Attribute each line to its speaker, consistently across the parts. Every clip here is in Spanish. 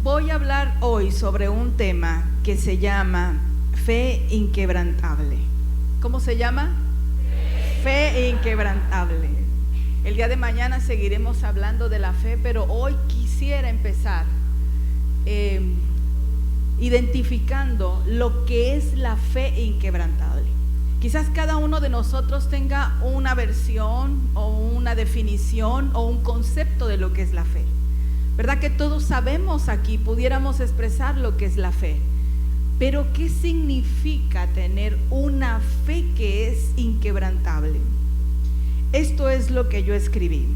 Speaker 1: Voy a hablar hoy sobre un tema que se llama fe inquebrantable. ¿Cómo se llama? Fe inquebrantable. El día de mañana seguiremos hablando de la fe, pero hoy quisiera empezar identificando lo que es la fe inquebrantable. Quizás cada uno de nosotros tenga una versión o una definición o un concepto de lo que es la fe. ¿Verdad que todos sabemos aquí, pudiéramos expresar lo que es la fe? Pero ¿qué significa tener una fe que es inquebrantable? Esto es lo que yo escribí.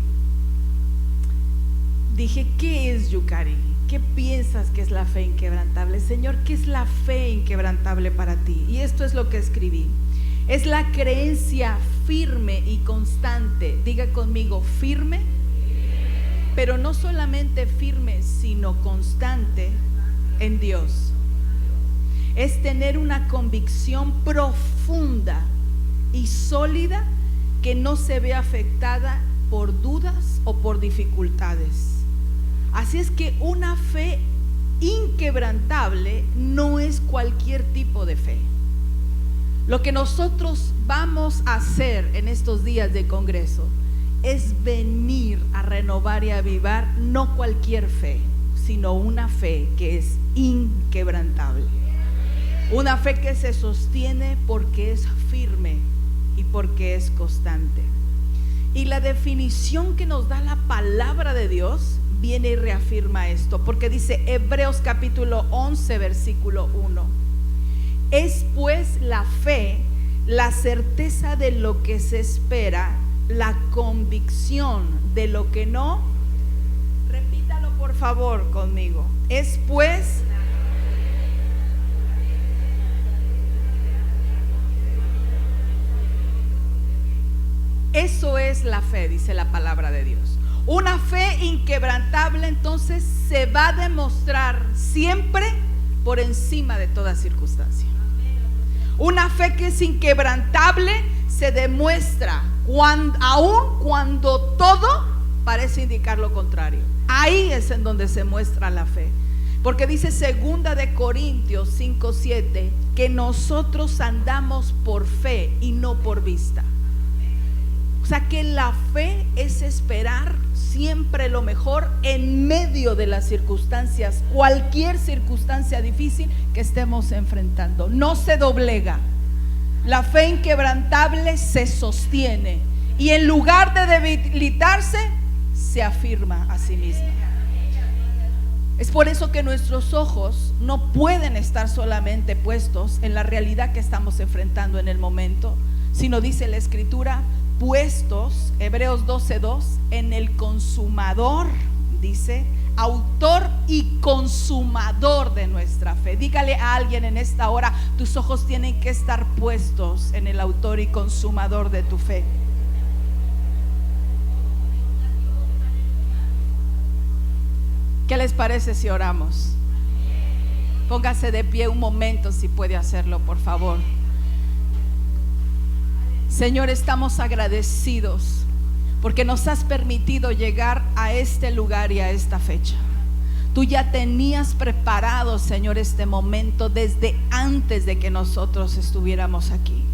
Speaker 1: Dije, ¿qué es Yukari? ¿Qué piensas que es la fe inquebrantable? Señor, ¿qué es la fe inquebrantable para ti? Y esto es lo que escribí. Es la creencia firme y constante. Diga conmigo, firme, pero no solamente firme, sino constante en Dios. Es tener una convicción profunda y sólida que no se ve afectada por dudas o por dificultades. Así es que una fe inquebrantable no es cualquier tipo de fe. Lo que nosotros vamos a hacer en estos días de congreso es venir a renovar y avivar no cualquier fe, sino una fe que es inquebrantable. Una fe que se sostiene porque es firme y porque es constante. Y la definición que nos da la palabra de Dios viene y reafirma esto, porque dice Hebreos capítulo 11 versículo 1: es pues la fe, la certeza de lo que se espera, la convicción de lo que no. Repítalo por favor conmigo. Es pues eso es la fe, dice la palabra de Dios. Una fe inquebrantable entonces se va a demostrar siempre por encima de toda circunstancia. Una fe que es inquebrantable se demuestra aun cuando todo parece indicar lo contrario. Ahí es en donde se muestra la fe. Porque dice 2 de Corintios 5:7 que nosotros andamos por fe y no por vista. O sea que la fe es esperar siempre lo mejor en medio de las circunstancias, cualquier circunstancia difícil que estemos enfrentando. No se doblega. La fe inquebrantable se sostiene y en lugar de debilitarse, se afirma a sí misma. Es por eso que nuestros ojos no pueden estar solamente puestos en la realidad que estamos enfrentando en el momento, sino dice la Escritura, puestos, Hebreos 12:2, en el consumador, dice, autor y consumador de nuestra fe. Dígale a alguien en esta hora, tus ojos tienen que estar puestos en el autor y consumador de tu fe. ¿Qué les parece si oramos? Póngase de pie un momento si puede hacerlo, por favor. Señor, estamos agradecidos porque nos has permitido llegar a este lugar y a esta fecha. Tú ya tenías preparado, Señor, este momento desde antes de que nosotros estuviéramos aquí.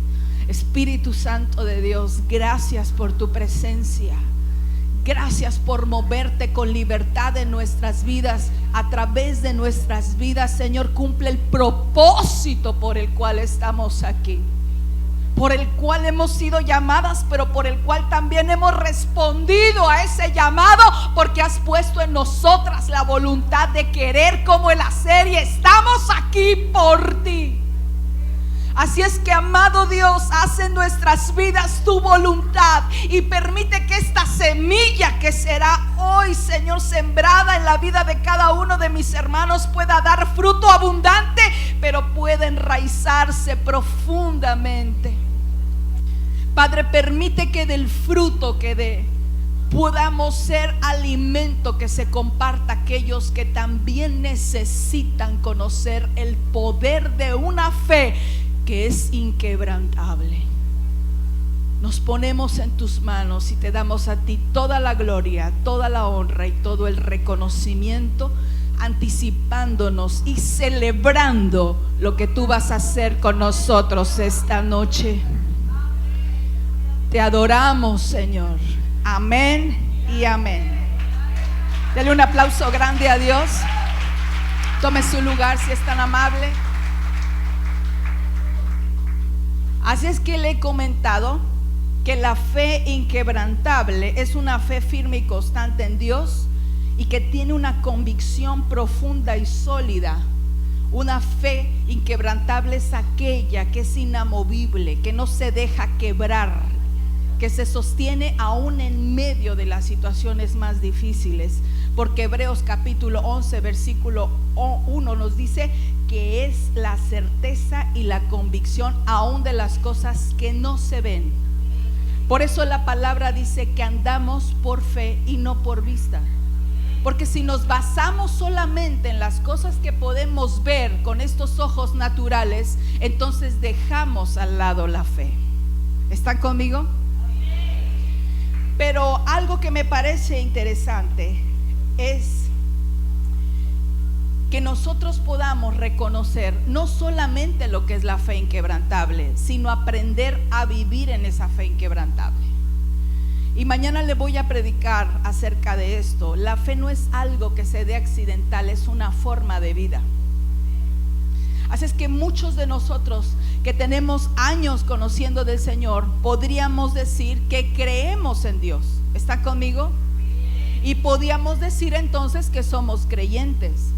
Speaker 1: Espíritu Santo de Dios, gracias por tu presencia. Gracias por moverte con libertad en nuestras vidas, a través de nuestras vidas. Señor, cumple el propósito por el cual estamos aquí, por el cual hemos sido llamadas, pero por el cual también hemos respondido a ese llamado, porque has puesto en nosotras la voluntad de querer como el hacer, y estamos aquí por ti. Así es que, amado Dios, haz en nuestras vidas tu voluntad y permite que esta semilla que será hoy, Señor, sembrada en la vida de cada uno de mis hermanos pueda dar fruto abundante, pero pueda enraizarse profundamente. Padre, permite que del fruto que dé podamos ser alimento que se comparta a aquellos que también necesitan conocer el poder de una fe que es inquebrantable. Nos ponemos en tus manos y te damos a ti toda la gloria, toda la honra y todo el reconocimiento anticipándonos y celebrando lo que tú vas a hacer con nosotros esta noche. Te adoramos, Señor. Amén y amén. Dale un aplauso grande a Dios. Tome su lugar si es tan amable. Así es que le he comentado que la fe inquebrantable es una fe firme y constante en Dios y que tiene una convicción profunda y sólida. Una fe inquebrantable es aquella que es inamovible, que no se deja quebrar, que se sostiene aún en medio de las situaciones más difíciles, porque Hebreos capítulo 11 versículo 1 nos dice que es la certeza y la convicción aún de las cosas que no se ven. Por eso la palabra dice que andamos por fe y no por vista, porque si nos basamos solamente en las cosas que podemos ver con estos ojos naturales, entonces dejamos al lado la fe. ¿Están conmigo? Pero algo que me parece interesante es que nosotros podamos reconocer no solamente lo que es la fe inquebrantable, sino aprender a vivir en esa fe inquebrantable. Y mañana le voy a predicar acerca de esto. La fe no es algo que se dé accidental, es una forma de vida. Así es que muchos de nosotros que tenemos años conociendo del Señor, podríamos decir que creemos en Dios. ¿Está conmigo? Y podríamos decir entonces que somos creyentes.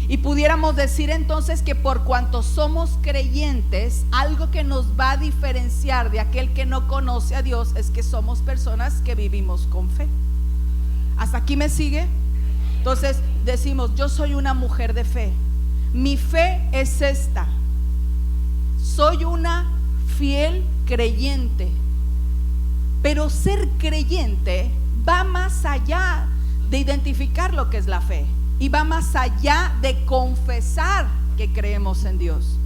Speaker 1: Y pudiéramos decir entonces que por cuanto somos creyentes, algo que nos va a diferenciar de aquel que no conoce a Dios es que somos personas que vivimos con fe. ¿Hasta aquí me sigue? Entonces decimos, yo soy una mujer de fe. Mi fe es esta. Soy una fiel creyente. Pero ser creyente va más allá de identificar lo que es la fe. Y va más allá de confesar que creemos en Dios.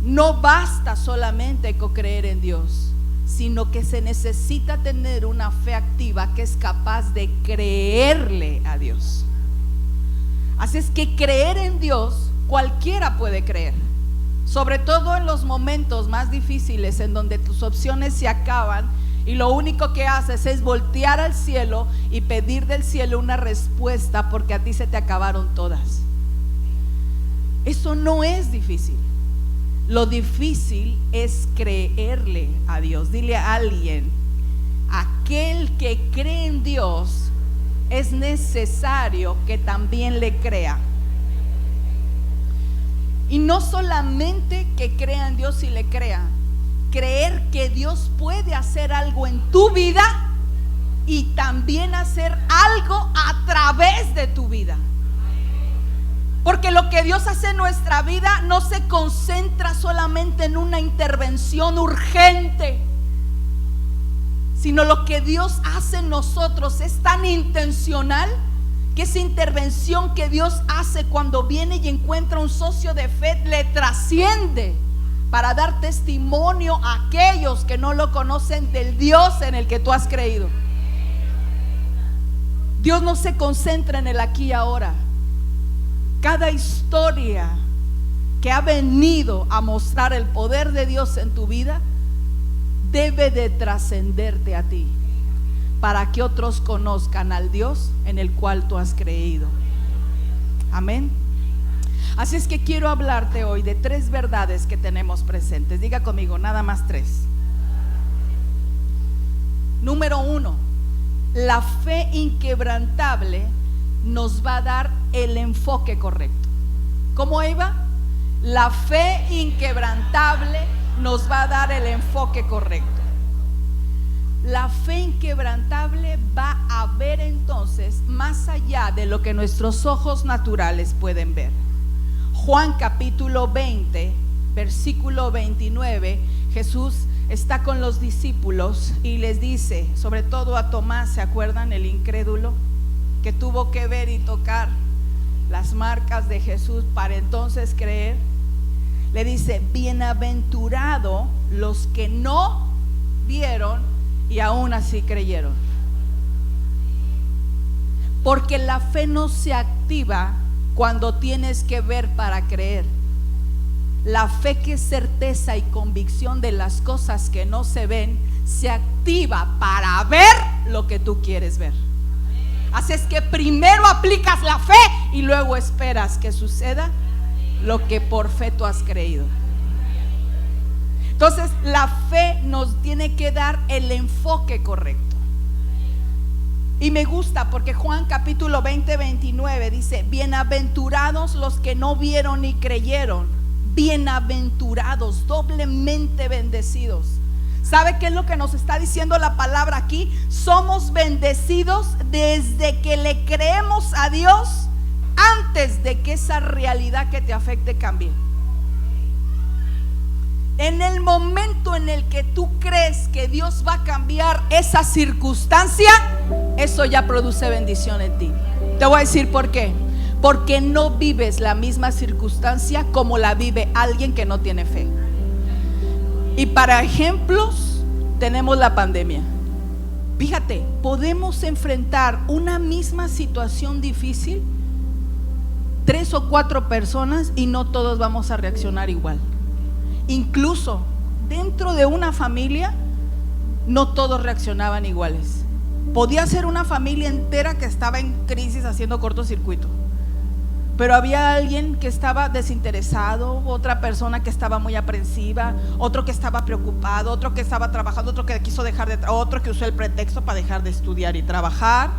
Speaker 1: No basta solamente con creer en Dios, sino que se necesita tener una fe activa que es capaz de creerle a Dios. Así es que creer en Dios cualquiera puede creer, sobre todo en los momentos más difíciles en donde tus opciones se acaban y lo único que haces es voltear al cielo y pedir del cielo una respuesta porque a ti se te acabaron todas. Eso no es difícil. Lo difícil es creerle a Dios. Dile a alguien, aquel que cree en Dios es necesario que también le crea. Y no solamente que crea en Dios y le crea, creer que Dios puede hacer algo en tu vida y también hacer algo a través de tu vida. Porque lo que Dios hace en nuestra vida no se concentra solamente en una intervención urgente, sino lo que Dios hace en nosotros es tan intencional que esa intervención que Dios hace cuando viene y encuentra un socio de fe le trasciende para dar testimonio a aquellos que no lo conocen del Dios en el que tú has creído. Dios no se concentra en el aquí y ahora. Cada historia que ha venido a mostrar el poder de Dios en tu vida debe de trascenderte a ti, para que otros conozcan al Dios en el cual tú has creído. Amén. Así es que quiero hablarte hoy de 3 verdades que tenemos presentes. Diga conmigo, nada más 3. Número 1, la fe inquebrantable nos va a dar el enfoque correcto. ¿Cómo iba? La fe inquebrantable nos va a dar el enfoque correcto. La fe inquebrantable va a ver entonces más allá de lo que nuestros ojos naturales pueden ver. Juan capítulo 20, versículo 29, Jesús está con los discípulos y les dice, sobre todo a Tomás, ¿se acuerdan? El incrédulo que tuvo que ver y tocar las marcas de Jesús para entonces creer. Le dice, bienaventurado los que no vieron y aún así creyeron. Porque la fe no se activa cuando tienes que ver para creer. La fe, que es certeza y convicción de las cosas que no se ven, se activa para ver lo que tú quieres ver. Así es que primero aplicas la fe y luego esperas que suceda lo que por fe tú has creído. Entonces la fe nos tiene que dar el enfoque correcto. Y me gusta porque Juan capítulo 20-29 dice: bienaventurados los que no vieron ni creyeron. Bienaventurados, doblemente bendecidos. ¿Sabe qué es lo que nos está diciendo la palabra aquí? Somos bendecidos desde que le creemos a Dios, antes de que esa realidad que te afecte cambie. En el momento en el que tú crees que Dios va a cambiar esa circunstancia, eso ya produce bendición en ti. Te voy a decir por qué. Porque no vives la misma circunstancia como la vive alguien que no tiene fe. Y para ejemplos tenemos la pandemia. Fíjate, podemos enfrentar una misma situación difícil, 3 o 4 personas, y no todos vamos a reaccionar igual. Incluso dentro de una familia, no todos reaccionaban iguales. Podía ser una familia entera que estaba en crisis, haciendo cortocircuito, pero había alguien que estaba desinteresado, otra persona que estaba muy aprensiva, otro que estaba preocupado, otro que estaba trabajando, otro que quiso dejar de otro que usó el pretexto para dejar de estudiar y trabajar.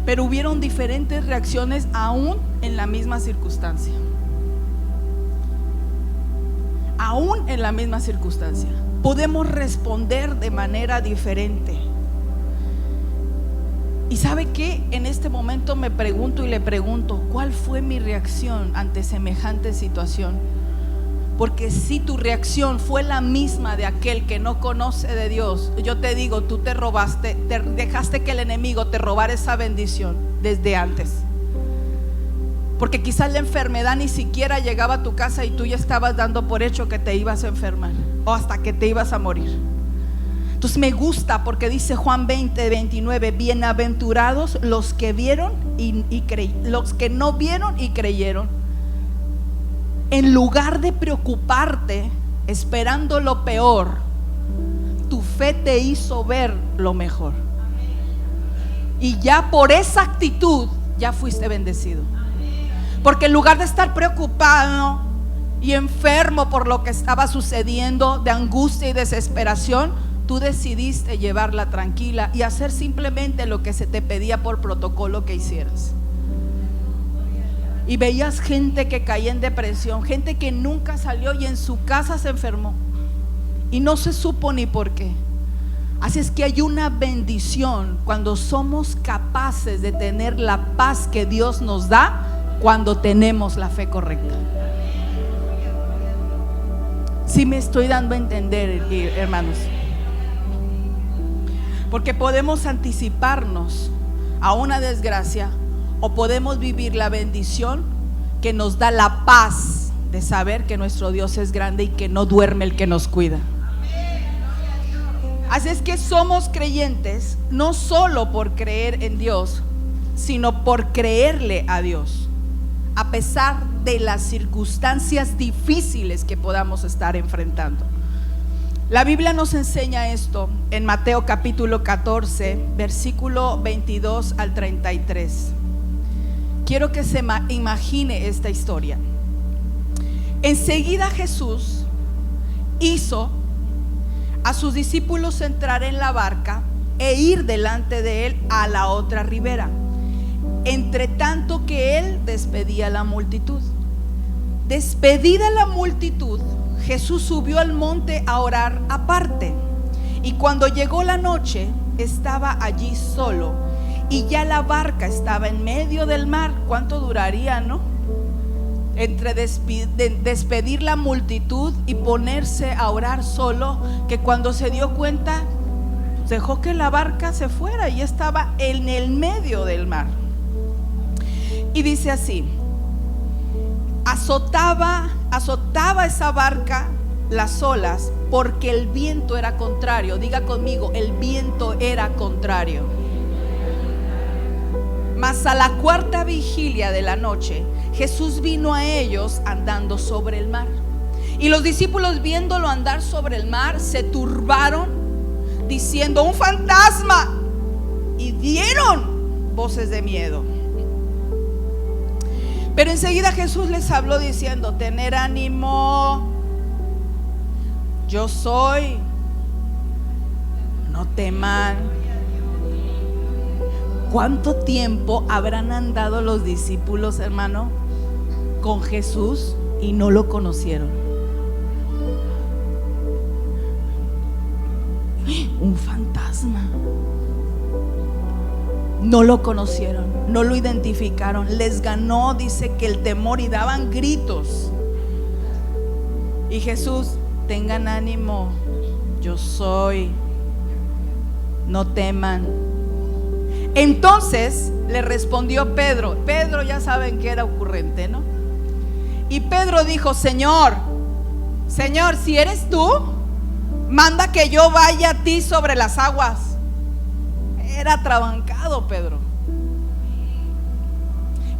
Speaker 1: Pero hubieron diferentes reacciones aún en la misma circunstancia. Aún en la misma circunstancia podemos responder de manera diferente. Y ¿sabe qué? En este momento me pregunto y le pregunto, ¿cuál fue mi reacción ante semejante situación? Porque si tu reacción fue la misma de aquel que no conoce de Dios, yo te digo, tú te robaste, dejaste que el enemigo te robara esa bendición desde antes. Porque quizás la enfermedad ni siquiera llegaba a tu casa y tú ya estabas dando por hecho que te ibas a enfermar o hasta que te ibas a morir. Entonces me gusta porque dice Juan 20-29: bienaventurados los que vieron los que no vieron y creyeron. En lugar de preocuparte esperando lo peor, tu fe te hizo ver lo mejor. Y ya por esa actitud ya fuiste bendecido. Porque en lugar de estar preocupado y enfermo por lo que estaba sucediendo, de angustia y desesperación, tú decidiste llevarla tranquila y hacer simplemente lo que se te pedía por protocolo que hicieras. Y veías gente que caía en depresión, gente que nunca salió y en su casa se enfermó y no se supo ni por qué. Así es que hay una bendición cuando somos capaces de tener la paz que Dios nos da cuando tenemos la fe correcta. Si me estoy dando a entender, hermanos. Porque podemos anticiparnos a una desgracia o podemos vivir la bendición que nos da la paz de saber que nuestro Dios es grande y que no duerme el que nos cuida. Así es que somos creyentes no solo por creer en Dios, sino por creerle a Dios, a pesar de las circunstancias difíciles que podamos estar enfrentando. La Biblia nos enseña esto en Mateo capítulo 14, versículo 22 al 33. Quiero que se imagine esta historia. Enseguida Jesús hizo a sus discípulos entrar en la barca e ir delante de él a la otra ribera, entre tanto que él despedía a la multitud. Despedida la multitud, Jesús subió al monte a orar aparte. Y cuando llegó la noche, estaba allí solo, y ya la barca estaba en medio del mar. ¿Cuánto duraría, no? Entre despedir la multitud y ponerse a orar solo, que cuando se dio cuenta, dejó que la barca se fuera y estaba en el medio del mar. Y dice así: azotaba esa barca las olas, porque el viento era contrario. Diga conmigo, el viento era contrario. Mas a la cuarta vigilia de la noche, Jesús vino a ellos andando sobre el mar. Y los discípulos, viéndolo andar sobre el mar, se turbaron, diciendo: ¡un fantasma! Y dieron voces de miedo. Pero enseguida Jesús les habló diciendo: tener ánimo, yo soy, no teman. ¿Cuánto tiempo habrán andado los discípulos, hermano, con Jesús y no lo conocieron? Un fantasma. No lo conocieron, no lo identificaron. Les ganó, dice, que el temor, y daban gritos. Y Jesús: tengan ánimo, yo soy, no teman. Entonces le respondió Pedro. Pedro, ya saben que era ocurrente, ¿no? Y Pedro dijo: Señor, si eres tú, manda que yo vaya a ti sobre las aguas. Era atrabancado Pedro.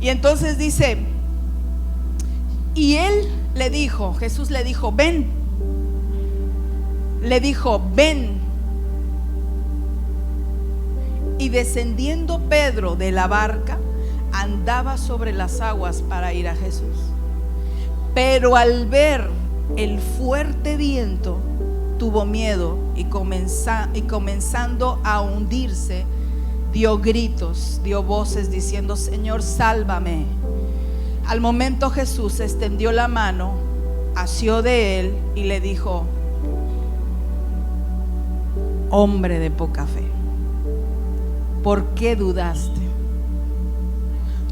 Speaker 1: Y entonces dice, y él le dijo, Jesús le dijo: ven. Le dijo: ven. Y descendiendo Pedro de la barca, andaba sobre las aguas para ir a Jesús. Pero al ver el fuerte viento, tuvo miedo y comenzando a hundirse, dio gritos, dio voces diciendo: Señor, sálvame. Al momento Jesús extendió la mano, asió de él y le dijo: hombre de poca fe, ¿por qué dudaste?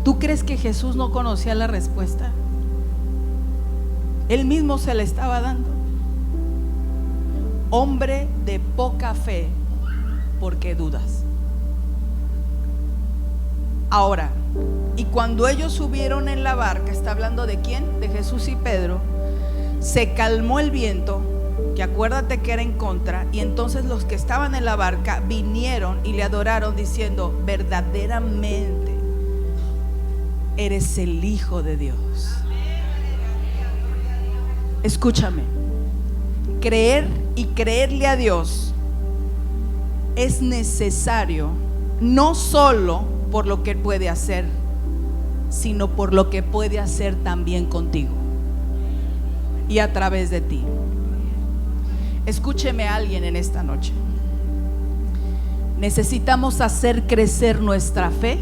Speaker 1: ¿Tú crees que Jesús no conocía la respuesta? Él mismo se la estaba dando. Hombre de poca fe, ¿por qué dudas? Ahora, y cuando ellos subieron en la barca, está hablando de quién, de Jesús y Pedro, se calmó el viento, que acuérdate que era en contra, y entonces los que estaban en la barca vinieron y le adoraron diciendo: verdaderamente eres el Hijo de Dios. Escúchame, creer y creerle a Dios es necesario, no solo por lo que Él puede hacer, sino por lo que puede hacer también contigo y a través de ti. Escúcheme alguien en esta noche. Necesitamos hacer crecer nuestra fe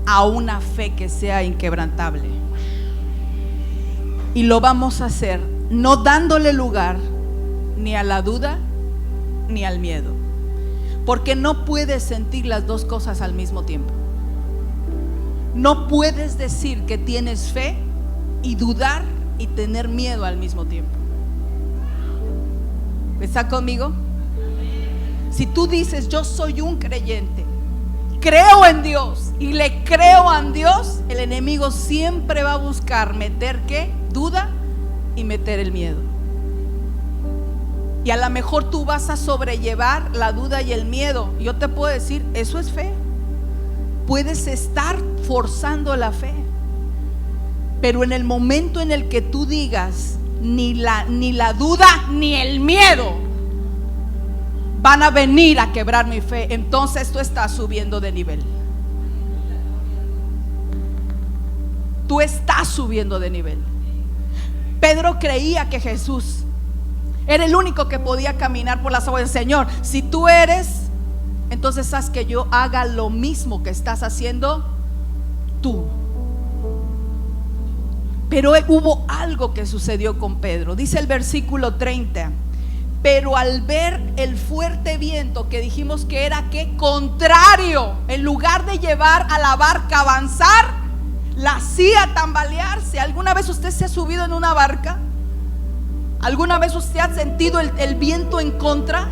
Speaker 1: a una fe que sea inquebrantable. Y lo vamos a hacer no dándole lugar ni a la duda ni al miedo, porque no puedes sentir las dos cosas al mismo tiempo. No puedes decir que tienes fe y dudar y tener miedo al mismo tiempo. ¿Está conmigo? Si tú dices: yo soy un creyente, creo en Dios y le creo a Dios, el enemigo siempre va a buscar meter ¿qué? Duda y meter el miedo. Y a lo mejor tú vas a sobrellevar la duda y el miedo. Yo te puedo decir, eso es fe. Puedes estar forzando la fe, pero en el momento en el que tú digas: ni la duda ni el miedo van a venir a quebrar mi fe, entonces tú estás subiendo de nivel. Tú estás subiendo de nivel. Pedro creía que Jesús era el único que podía caminar por las aguas. Señor, si tú eres, entonces haz que yo haga lo mismo que estás haciendo tú. Pero hubo algo que sucedió con Pedro. Dice el versículo 30: pero al ver el fuerte viento, que dijimos que era ¿qué? Contrario, en lugar de llevar a la barca a avanzar, la hacía tambalearse. ¿Alguna vez usted se ha subido en una barca? ¿Alguna vez usted ha sentido el viento en contra?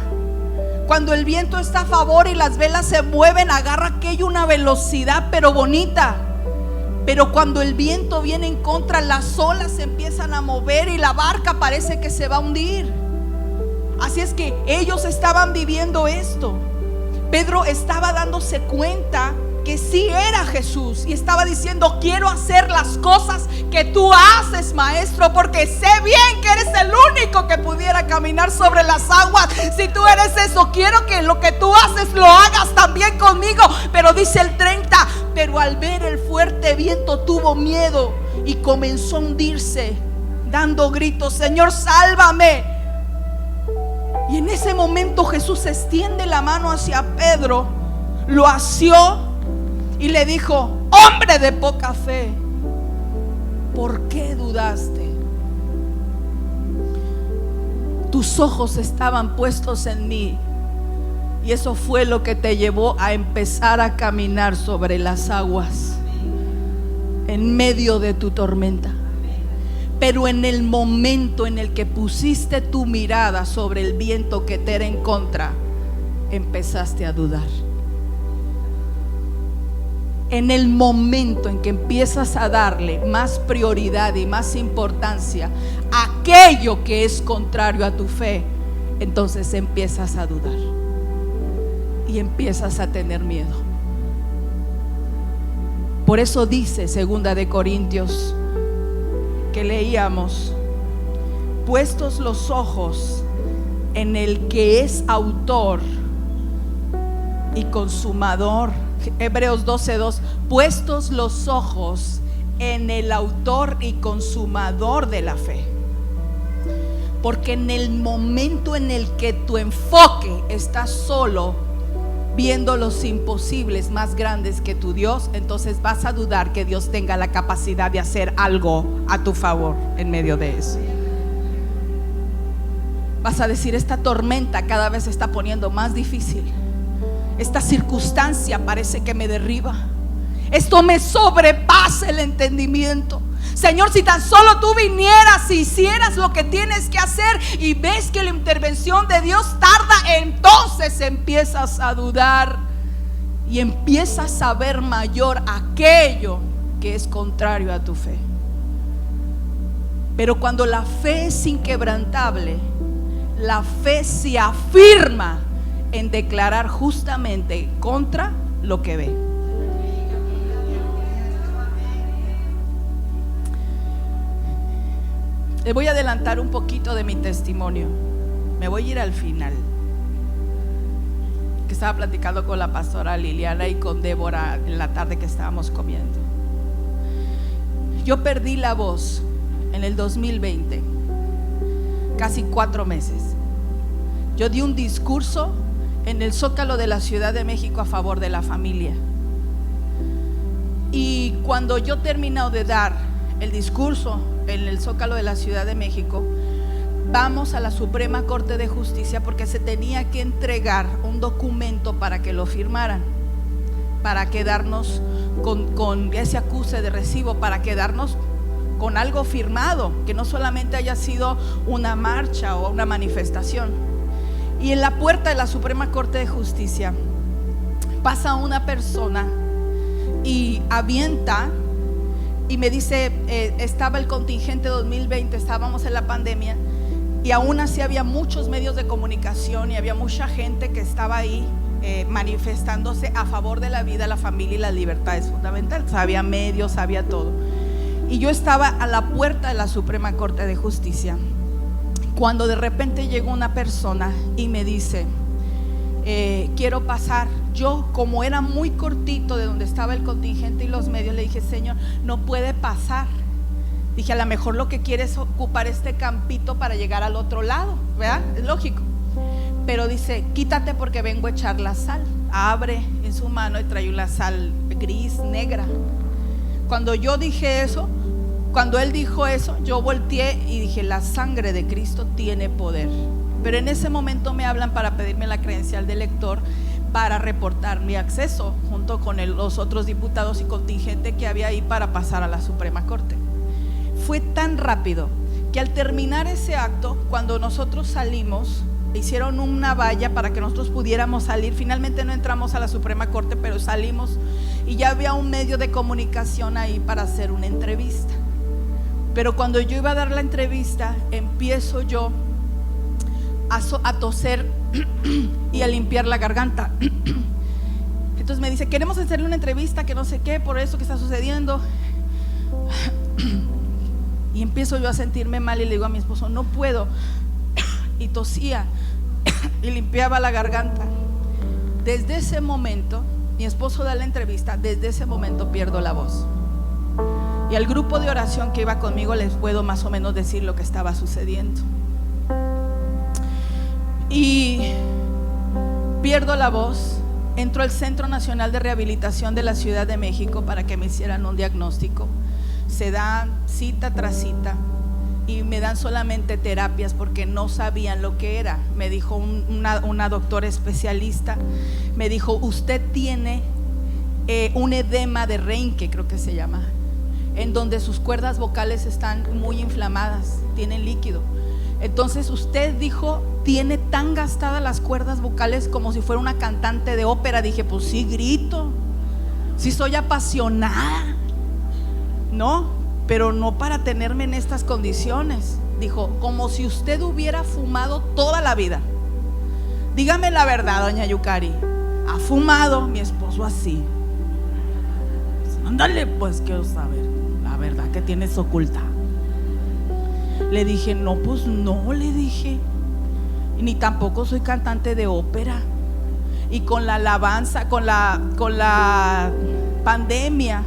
Speaker 1: Cuando el viento está a favor y las velas se mueven, agarra aquello una velocidad pero bonita. Pero cuando el viento viene en contra, las olas se empiezan a mover y la barca parece que se va a hundir. Así es que ellos estaban viviendo esto. Pedro estaba dándose cuenta que sí era Jesús y estaba diciendo: quiero hacer las cosas que tú haces, maestro, porque sé bien que eres el único que pudiera caminar sobre las aguas. Si tú eres eso, quiero que lo que tú haces lo hagas también conmigo. Pero dice el 30: pero al ver el fuerte viento tuvo miedo y comenzó a hundirse, dando gritos: Señor, sálvame. Y en ese momento Jesús extiende la mano hacia Pedro, lo asió y le dijo: hombre de poca fe, ¿por qué dudaste? Tus ojos estaban puestos en mí, y eso fue lo que te llevó a empezar a caminar sobre las aguas en medio de tu tormenta. Pero en el momento en el que pusiste tu mirada sobre el viento que te era en contra, empezaste a dudar. En el momento en que empiezas a darle más prioridad y más importancia a aquello que es contrario a tu fe, entonces empiezas a dudar y empiezas a tener miedo. Por eso dice 2 de Corintios que leíamos: puestos los ojos en el que es autor y consumador. Hebreos 12:2: puestos los ojos en el autor y consumador de la fe. Porque en el momento en el que tu enfoque está solo viendo los imposibles más grandes que tu Dios, entonces vas a dudar que Dios tenga la capacidad de hacer algo a tu favor en medio de eso. Vas a decir: esta tormenta cada vez se está poniendo más difícil. Esta circunstancia parece que me derriba. Esto me sobrepasa el entendimiento. Señor, si tan solo tú vinieras y hicieras lo que tienes que hacer, y ves que la intervención de Dios tarda, entonces empiezas a dudar y empiezas a ver mayor aquello que es contrario a tu fe. Pero cuando la fe es inquebrantable, la fe se afirma en declarar justamente contra lo que ve. Le voy a adelantar un poquito de mi testimonio. Me voy a ir al final. Que estaba platicando con la pastora Liliana y con Débora en la tarde que estábamos comiendo. Yo perdí la voz en el 2020, casi 4 meses. Yo di un discurso en el Zócalo de la Ciudad de México a favor de la familia. Y cuando yo terminé de dar el discurso en el Zócalo de la Ciudad de México, vamos a la Suprema Corte de Justicia porque se tenía que entregar un documento para que lo firmaran, para quedarnos con ese acuse de recibo, para quedarnos con algo firmado, que no solamente haya sido una marcha o una manifestación. Y en la puerta de la Suprema Corte de Justicia pasa una persona y avienta y me dice, estaba el contingente 2020, estábamos en la pandemia, y aún así había muchos medios de comunicación y había mucha gente que estaba ahí manifestándose a favor de la vida, la familia y las libertades fundamentales. O sea, había medios, había todo. Y yo estaba a la puerta de la Suprema Corte de Justicia cuando de repente llegó una persona y me dice, quiero pasar. Yo, como era muy cortito de donde estaba el contingente y los medios, le dije, Señor, no puede pasar. Dije, a lo mejor lo que quiere es ocupar este campito para llegar al otro lado, ¿verdad? Es lógico. Pero dice, quítate porque vengo a echar la sal. Abre en su mano y trae una sal gris, negra. Cuando yo dije eso, cuando él dijo eso, yo volteé y dije, la sangre de Cristo tiene poder. Pero en ese momento me hablan para pedirme la credencial de lector para reportar mi acceso junto con los otros diputados y contingente que había ahí para pasar a la Suprema Corte. Fue tan rápido que al terminar ese acto, cuando nosotros salimos, hicieron una valla para que nosotros pudiéramos salir. Finalmente no entramos a la Suprema Corte, pero salimos y ya había un medio de comunicación ahí para hacer una entrevista. Pero cuando yo iba a dar la entrevista, empiezo yo a toser y a limpiar la garganta. Entonces entonces me dice, queremos hacerle una entrevista, que no sé qué, por eso que está sucediendo. Y empiezo yo a sentirme mal y le digo a mi esposo, no puedo. Y tosía y limpiaba la garganta. Desde ese momento, mi esposo da la entrevista, desde ese momento pierdo la voz. Y al grupo de oración que iba conmigo les puedo más o menos decir lo que estaba sucediendo. Y pierdo la voz. Entro al Centro Nacional de Rehabilitación de la Ciudad de México para que me hicieran un diagnóstico. Se dan cita tras cita y me dan solamente terapias porque no sabían lo que era. Me dijo una doctora especialista, me dijo, usted tiene un edema de Reinke, creo que se llama, en donde sus cuerdas vocales están muy inflamadas, tienen líquido. Entonces usted, dijo, tiene tan gastadas las cuerdas vocales como si fuera una cantante de ópera. Dije, pues sí grito, sí soy apasionada, no, pero no para tenerme en estas condiciones. Dijo, como si usted hubiera fumado toda la vida. Dígame la verdad, doña Yukari, ¿ha fumado? Mi esposo así. Ándale, pues quiero saber la verdad que tienes oculta. Le dije, no, pues no, le dije, ni tampoco soy cantante de ópera. Y con la alabanza, con la pandemia,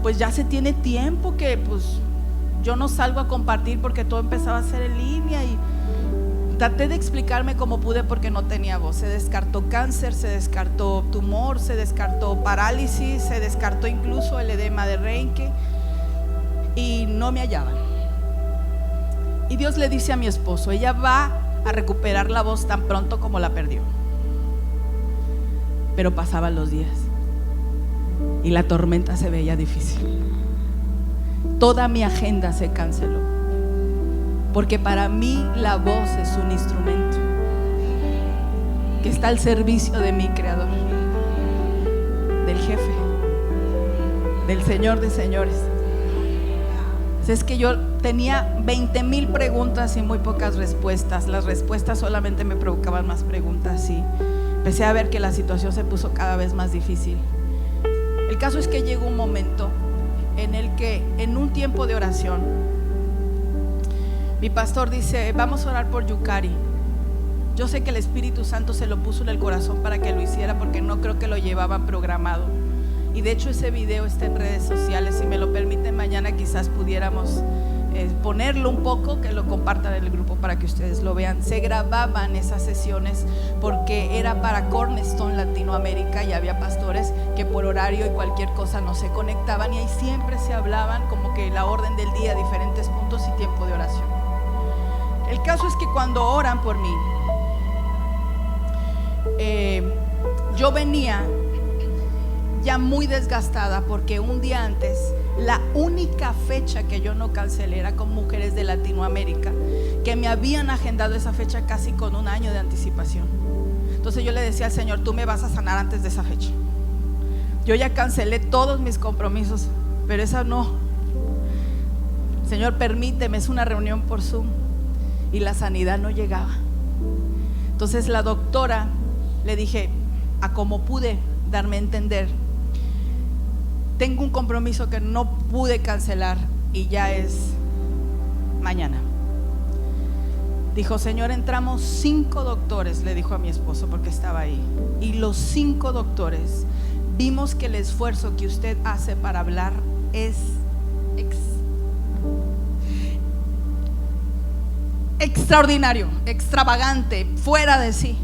Speaker 1: pues ya se tiene tiempo que pues yo no salgo a compartir porque todo empezaba a ser en línea. Y traté de explicarme como pude porque no tenía voz. Se descartó cáncer, se descartó tumor, se descartó parálisis, se descartó incluso el edema de Reinke, y no me hallaban. Y Dios le dice a mi esposo, ella va a recuperar la voz tan pronto como la perdió. Pero pasaban los días y la tormenta se veía difícil. Toda mi agenda se canceló, porque para mí la voz es un instrumento que está al servicio de mi Creador, del Jefe, del Señor de señores. Es que yo tenía 20,000 preguntas y muy pocas respuestas. Las respuestas solamente me provocaban más preguntas y empecé a ver que la situación se puso cada vez más difícil. El caso es que llegó un momento en el que, en un tiempo de oración, mi pastor dice, vamos a orar por Yukari. Yo sé que el Espíritu Santo se lo puso en el corazón para que lo hiciera, porque no creo que lo llevaban programado. Y de hecho ese video está en redes sociales. Si me lo permiten, mañana quizás pudiéramos ponerlo un poco, que lo compartan en el grupo para que ustedes lo vean. Se grababan esas sesiones porque era para Cornerstone Latinoamérica y había pastores que por horario y cualquier cosa no se conectaban, y ahí siempre se hablaban como que la orden del día, diferentes puntos y tiempo de oración. El caso es que cuando oran por mí, yo venía ya muy desgastada, porque un día antes, la única fecha que yo no cancelé era con mujeres de Latinoamérica, que me habían agendado esa fecha casi con un año de anticipación. Entonces yo le decía al Señor, tú me vas a sanar antes de esa fecha. Yo ya cancelé todos mis compromisos, pero esa no. Señor, permíteme, es una reunión por Zoom. Y la sanidad no llegaba. Entonces la doctora, le dije, a como pude darme a entender, tengo un compromiso que no pude cancelar y ya es mañana. Dijo, Señor, entramos 5 doctores, le dijo a mi esposo porque estaba ahí, y los 5 doctores vimos que el esfuerzo que usted hace para hablar es extraordinario, extravagante, fuera de sí.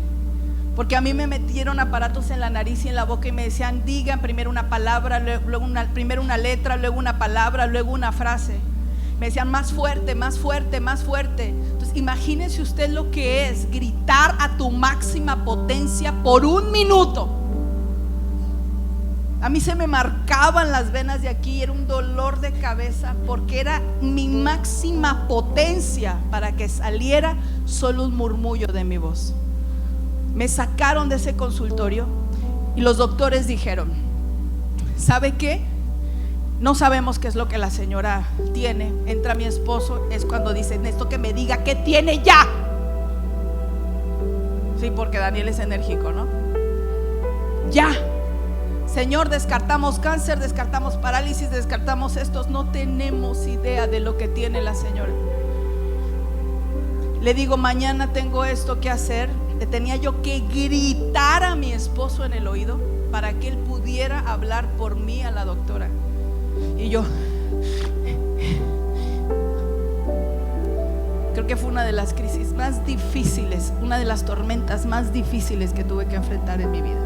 Speaker 1: Porque a mí me metieron aparatos en la nariz y en la boca y me decían, digan primero una palabra, luego primero una letra, luego una palabra, luego una frase. Me decían, más fuerte, más fuerte, más fuerte. Entonces imagínese usted lo que es gritar a tu máxima potencia por 1 minuto. A mí se me marcaban las venas de aquí, era un dolor de cabeza, porque era mi máxima potencia para que saliera solo un murmullo de mi voz. Me sacaron de ese consultorio y los doctores dijeron, ¿sabe qué? No sabemos qué es lo que la señora tiene. Entra mi esposo, es cuando dicen, esto que me diga qué tiene ya. Sí, porque Daniel es enérgico, ¿no? Ya. Señor, descartamos cáncer, descartamos parálisis, descartamos estos. No tenemos idea de lo que tiene la señora. Le digo, mañana tengo esto que hacer. Le tenía yo que gritar a mi esposo en el oído para que él pudiera hablar por mí a la doctora. Y yo creo que fue una de las crisis más difíciles, una de las tormentas más difíciles que tuve que enfrentar en mi vida.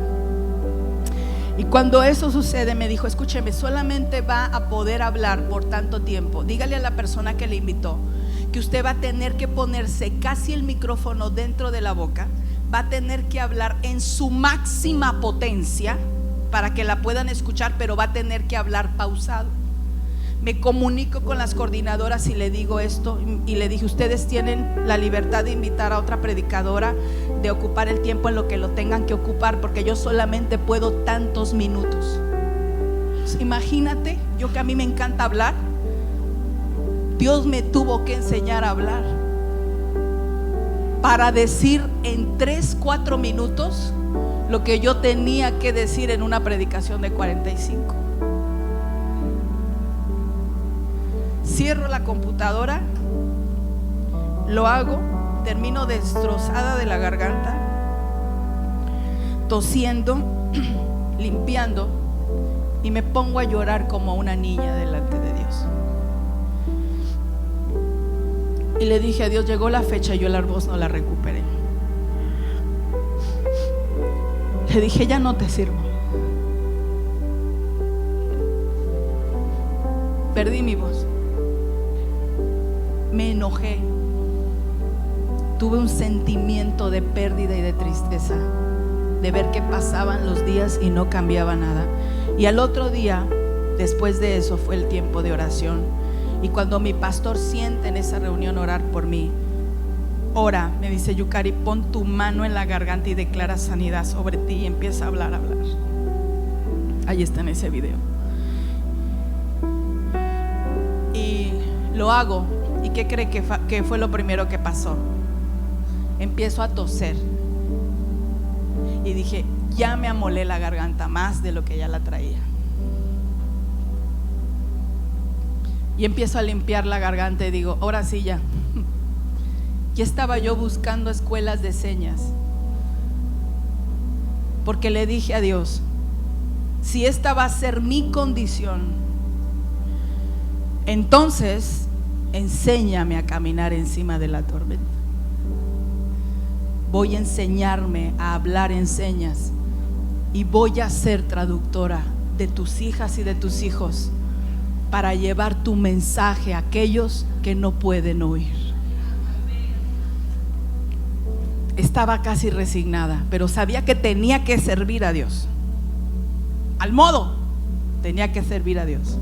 Speaker 1: Y cuando eso sucede, me dijo, escúcheme, solamente va a poder hablar por tanto tiempo. Dígale a la persona que le invitó que usted va a tener que ponerse casi el micrófono dentro de la boca, va a tener que hablar en su máxima potencia para que la puedan escuchar, pero va a tener que hablar pausado. Me comunico con las coordinadoras y le digo esto, y le dije, ustedes tienen la libertad de invitar a otra predicadora, de ocupar el tiempo en lo que lo tengan que ocupar, porque yo solamente puedo tantos minutos. Pues imagínate, yo que a mí me encanta hablar, Dios me tuvo que enseñar a hablar para decir en 3-4 minutos lo que yo tenía que decir en una predicación de 45. Cierro la computadora, lo hago, termino destrozada de la garganta, tosiendo, limpiando, y me pongo a llorar como una niña delante de Dios. Y le dije a Dios, llegó la fecha y yo la voz no la recuperé. Le dije, ya no te sirvo. Perdí mi voz. Me enojé. Tuve un sentimiento de pérdida y de tristeza, de ver que pasaban los días y no cambiaba nada. Y al otro día, después de eso, fue el tiempo de oración. Y cuando mi pastor siente en esa reunión orar por mí, ora, me dice, Yukari, pon tu mano en la garganta y declara sanidad sobre ti, y empieza a hablar. Ahí está en ese video. Y lo hago. ¿Y qué cree que fue lo primero que pasó? Empiezo a toser. Y dije, ya me amolé la garganta más de lo que ya la traía. Y empiezo a limpiar la garganta y digo, ahora sí ya. Ya estaba yo buscando escuelas de señas, porque le dije a Dios, si esta va a ser mi condición, entonces enséñame a caminar encima de la tormenta. Voy a enseñarme a hablar en señas y voy a ser traductora de tus hijas y de tus hijos para llevar tu mensaje a aquellos que no pueden oír. Estaba casi resignada, pero sabía que tenía que servir a Dios. Al modo, tenía que servir a Dios.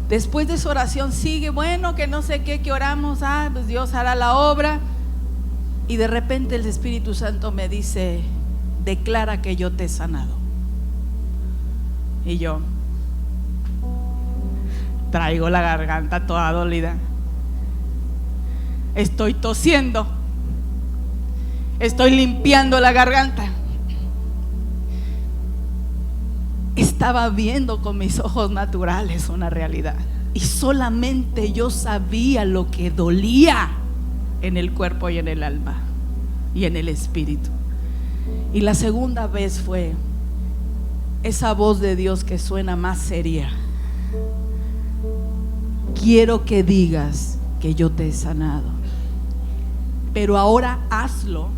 Speaker 1: Después de esa oración sigue, bueno, que no sé qué, que oramos, pues Dios hará la obra. Y de repente el Espíritu Santo me dice, declara que yo te he sanado. Y yo traigo la garganta toda dolida, estoy tosiendo, estoy limpiando la garganta. Estaba viendo con mis ojos naturales una realidad, y solamente yo sabía lo que dolía en el cuerpo y en el alma y en el espíritu. Y la segunda vez fue esa voz de Dios que suena más seria: quiero que digas que yo te he sanado, pero ahora hazlo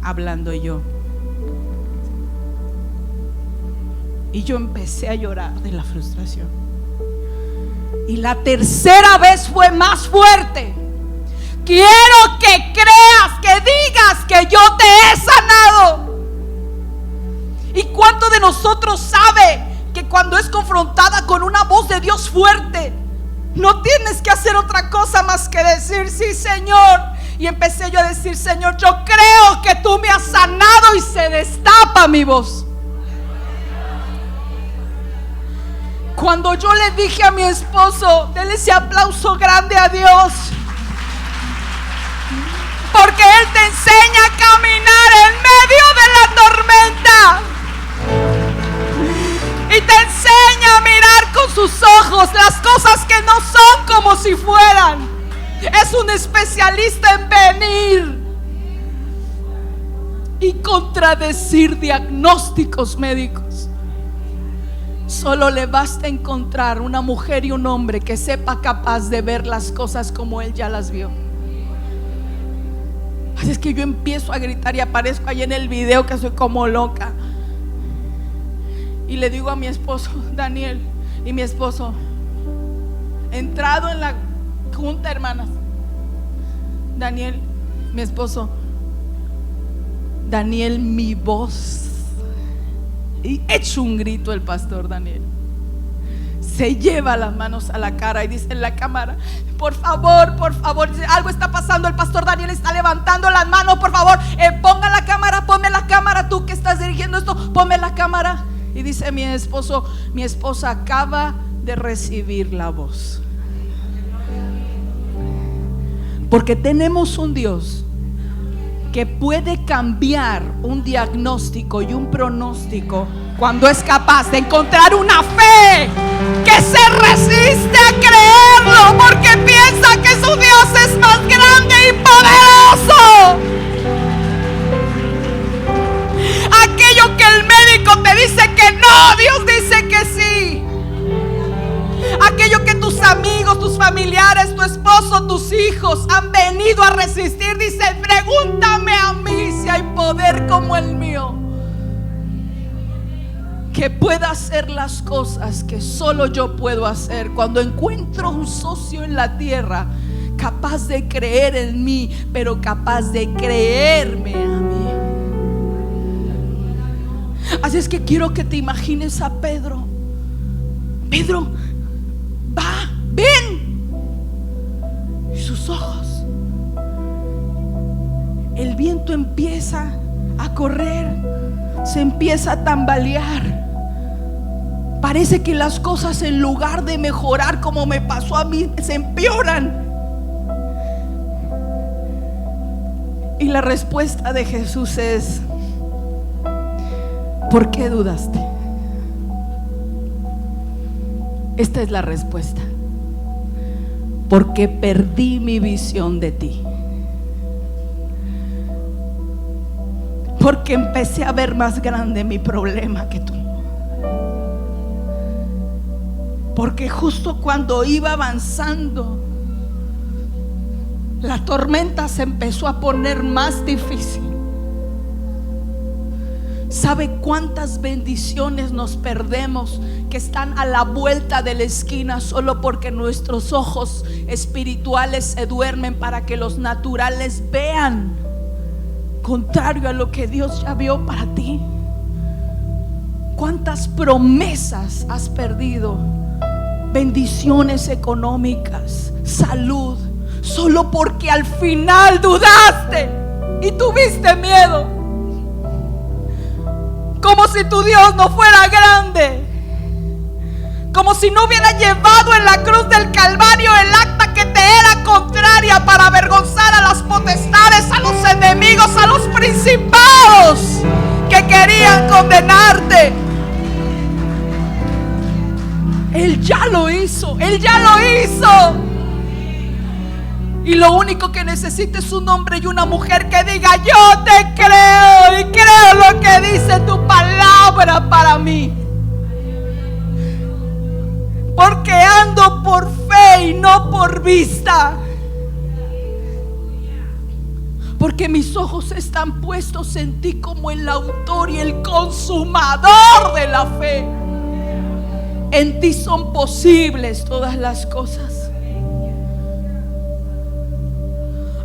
Speaker 1: hablando yo. Y yo empecé a llorar de la frustración. Y la tercera vez fue más fuerte: quiero que creas, que digas que yo te he sanado. ¿Y cuánto de nosotros sabe que cuando es confrontada con una voz de Dios fuerte, no tienes que hacer otra cosa más que decir, sí, Señor? Y empecé yo a decir, Señor, yo creo que tú me has sanado, y se destapa mi voz. Cuando yo le dije a mi esposo, denle ese aplauso grande a Dios, porque Él te enseña a caminar en medio de la tormenta. enseña a mirar con sus ojos las cosas que no son como si fueran. Es un especialista en venir y contradecir diagnósticos médicos. Solo le basta encontrar una mujer y un hombre que sepa capaz de ver las cosas como él ya las vio. Así es que yo empiezo a gritar y aparezco ahí en el video que soy como loca. Y le digo a mi esposo, Daniel, y mi esposo, entrado en la junta, hermanas, Daniel, mi esposo, Daniel, mi voz. Y echa un grito el pastor Daniel. Se lleva las manos a la cara y dice en la cámara: por favor, dice, algo está pasando. El pastor Daniel está levantando las manos. Por favor, ponga la cámara, ponme la cámara. Tú que estás dirigiendo esto, ponme la cámara. Y dice mi esposo: mi esposa acaba de recibir la voz. Porque tenemos un Dios que puede cambiar un diagnóstico y un pronóstico cuando es capaz de encontrar una fe que se resiste a creerlo, porque piensa que su Dios es más grande y poderoso. Aquello que el médico te dice que no, Dios dice que sí. Aquello que tus amigos, tus familiares, tu esposo, tus hijos han venido a resistir, dice: pregúntame a mí si hay poder como el mío, que pueda hacer las cosas que solo yo puedo hacer. Cuando encuentro un socio en la tierra capaz de creer en mí, pero capaz de creerme a mí. Así es que quiero que te imagines a Pedro. Pedro, va, ven. Y sus ojos, el viento empieza a correr, se empieza a tambalear. Parece que las cosas, en lugar de mejorar como me pasó a mí, se empeoran. Y la respuesta de Jesús es: ¿por qué dudaste? Esta es la respuesta: porque perdí mi visión de ti. Porque empecé a ver más grande mi problema que tú. Porque justo cuando iba avanzando, la tormenta se empezó a poner más difícil. ¿Sabe cuántas bendiciones nos perdemos que están a la vuelta de la esquina solo porque nuestros ojos espirituales se duermen para que los naturales vean contrario a lo que Dios ya vio para ti? ¿Cuántas promesas has perdido? Bendiciones económicas, salud, solo porque al final dudaste y tuviste miedo. Como si tu Dios no fuera grande, como si no hubiera llevado en la cruz del Calvario el acta que te era contraria para avergonzar a las potestades, a los enemigos, a los principados que querían condenarte. Él ya lo hizo, Él ya lo hizo. Y lo único que necesita es un hombre y una mujer que diga: yo te creo y creo lo que dice tu palabra para mí. Porque ando por fe y no por vista. Porque mis ojos están puestos en ti como el autor y el consumador de la fe. En ti son posibles todas las cosas.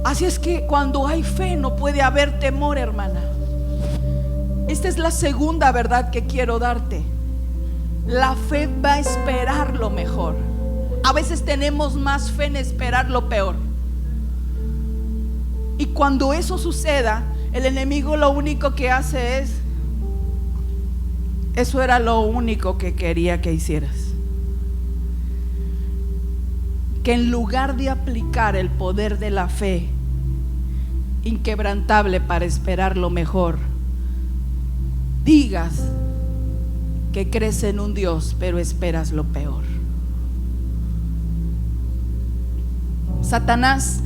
Speaker 1: Así es que cuando hay fe no puede haber temor, hermana. Esta es la segunda verdad que quiero darte. La fe va a esperar lo mejor. A veces tenemos más fe en esperar lo peor. Y cuando eso suceda, el enemigo lo único que hace es: eso era lo único que quería que hicieras. Que en lugar de aplicar el poder de la fe inquebrantable para esperar lo mejor, digas: que crees en un Dios, pero esperas lo peor. Satanás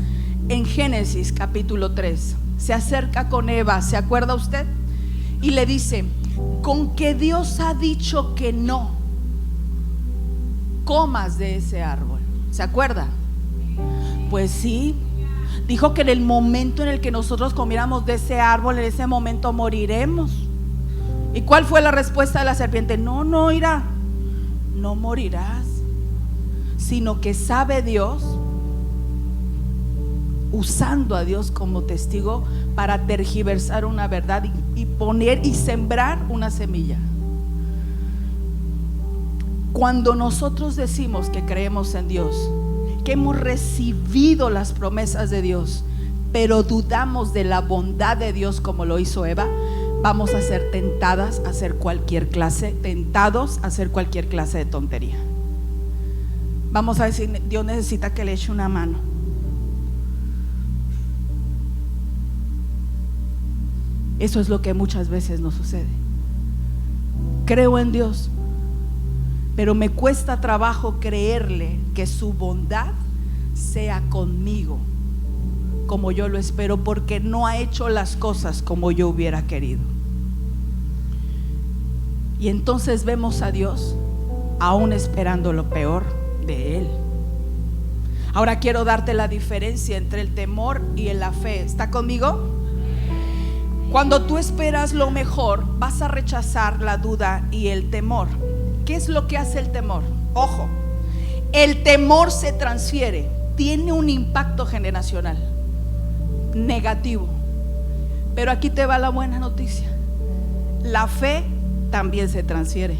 Speaker 1: en Génesis capítulo 3 se acerca con Eva, ¿se acuerda usted? Y le dice: con que Dios ha dicho que no comas de ese árbol. ¿Se acuerda? Pues sí, dijo que en el momento en el que nosotros comiéramos de ese árbol, en ese momento moriremos. ¿Y cuál fue la respuesta de la serpiente? No, irá, no morirás, sino que sabe Dios, usando a Dios como testigo para tergiversar una verdad y poner y sembrar una semilla. Cuando nosotros decimos que creemos en Dios, que hemos recibido las promesas de Dios, pero dudamos de la bondad de Dios como lo hizo Eva, vamos a ser tentados a hacer cualquier clase de tontería. Vamos a decir: Dios necesita que le eche una mano. Eso es lo que muchas veces nos sucede. Creo en Dios, pero me cuesta trabajo creerle que su bondad sea conmigo como yo lo espero, porque no ha hecho las cosas como yo hubiera querido. Y entonces vemos a Dios aún esperando lo peor de Él. Ahora quiero darte la diferencia entre el temor y la fe. ¿Está conmigo? Cuando tú esperas lo mejor, vas a rechazar la duda y el temor. ¿Qué es lo que hace el temor? Ojo, el temor se transfiere, tiene un impacto generacional negativo. Pero aquí te va la buena noticia: la fe también se transfiere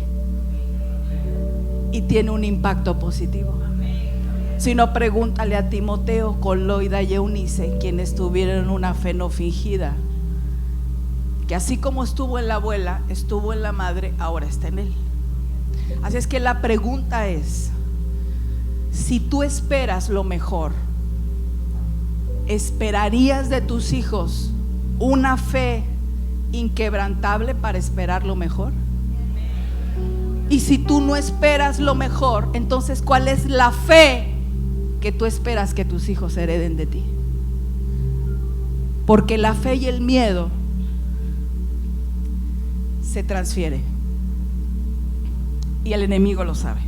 Speaker 1: y tiene un impacto positivo. Si no, pregúntale a Timoteo, con Loida y Eunice, quienes tuvieron una fe no fingida, que así como estuvo en la abuela, estuvo en la madre, ahora está en él. Así es que la pregunta es: si tú esperas lo mejor, ¿esperarías de tus hijos una fe inquebrantable para esperar lo mejor? Y si tú no esperas lo mejor, entonces ¿cuál es la fe que tú esperas que tus hijos hereden de ti? Porque la fe y el miedo se transfiere, y el enemigo lo sabe.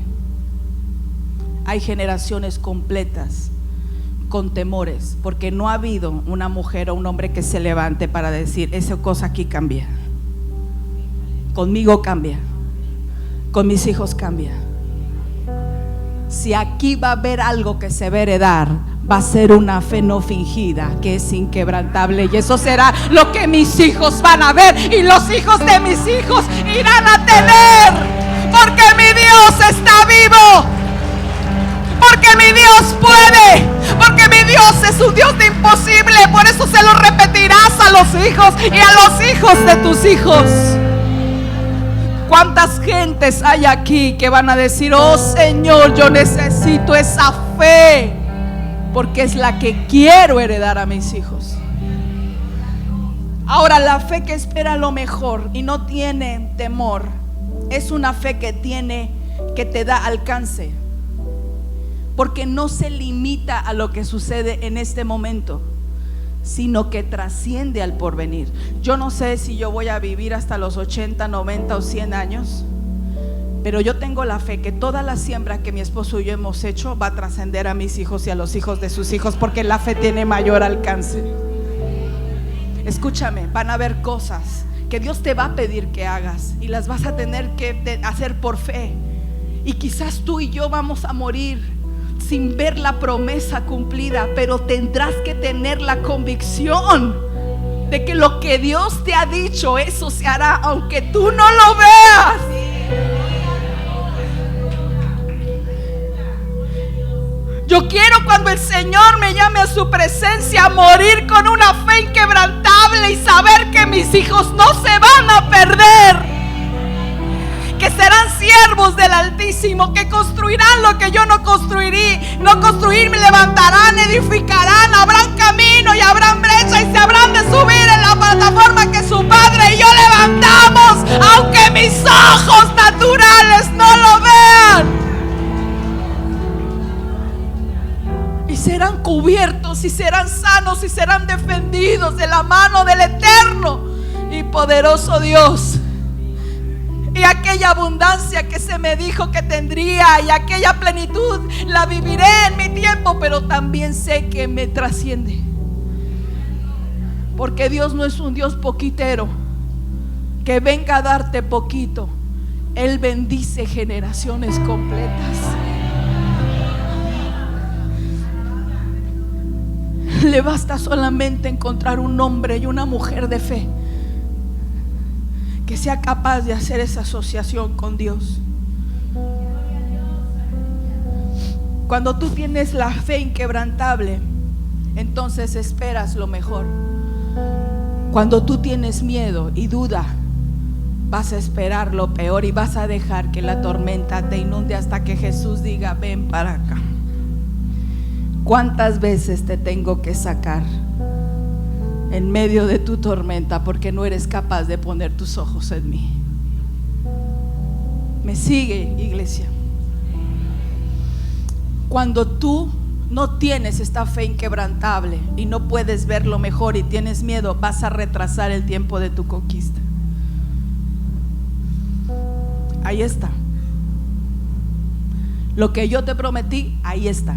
Speaker 1: Hay generaciones completas con temores, porque no ha habido una mujer o un hombre que se levante para decir: esa cosa aquí cambia, conmigo cambia, con mis hijos cambia. Si aquí va a haber algo que se va a heredar, va a ser una fe no fingida que es inquebrantable, y eso será lo que mis hijos van a ver y los hijos de mis hijos irán a tener, porque mi Dios está vivo, porque mi Dios puede, porque mi Dios es un Dios de imposible. Por eso se lo repetirás a los hijos y a los hijos de tus hijos. ¿Cuántas gentes hay aquí que van a decir: oh Señor, yo necesito esa fe, porque es la que quiero heredar a mis hijos? Ahora, la fe que espera lo mejor y no tiene temor es una fe que te da alcance, porque no se limita a lo que sucede en este momento, sino que trasciende al porvenir. Yo no sé si yo voy a vivir hasta los 80, 90 o 100 años, pero yo tengo la fe que toda la siembra que mi esposo y yo hemos hecho va a trascender a mis hijos y a los hijos de sus hijos, porque la fe tiene mayor alcance. Escúchame, van a haber cosas que Dios te va a pedir que hagas y las vas a tener que hacer por fe, y quizás tú y yo vamos a morir sin ver la promesa cumplida, pero tendrás que tener la convicción de que lo que Dios te ha dicho, eso se hará aunque tú no lo veas. Yo quiero, cuando el Señor me llame a su presencia, morir con una fe inquebrantable y saber que mis hijos no se van a perder, que serán siervos del Altísimo, que construirán lo que yo no construiré. No construir, me levantarán, edificarán, habrán camino y habrán brecha, y se habrán de subir en la plataforma que su padre y yo levantamos, aunque mis ojos naturales cubiertos y serán sanos y serán defendidos de la mano del eterno y poderoso Dios. Y aquella abundancia que se me dijo que tendría y aquella plenitud la viviré en mi tiempo, pero también sé que me trasciende. Porque Dios no es un Dios poquitero que venga a darte poquito. Él bendice generaciones completas. Le basta solamente encontrar un hombre y una mujer de fe que sea capaz de hacer esa asociación con Dios. Cuando tú tienes la fe inquebrantable, entonces esperas lo mejor. Cuando tú tienes miedo y duda, vas a esperar lo peor y vas a dejar que la tormenta te inunde hasta que Jesús diga: ven para acá. ¿Cuántas veces te tengo que sacar en medio de tu tormenta porque no eres capaz de poner tus ojos en mí? ¿Me sigue, iglesia? Cuando tú no tienes esta fe inquebrantable y no puedes ver lo mejor y tienes miedo, vas a retrasar el tiempo de tu conquista. Ahí está. Lo que yo te prometí, ahí está.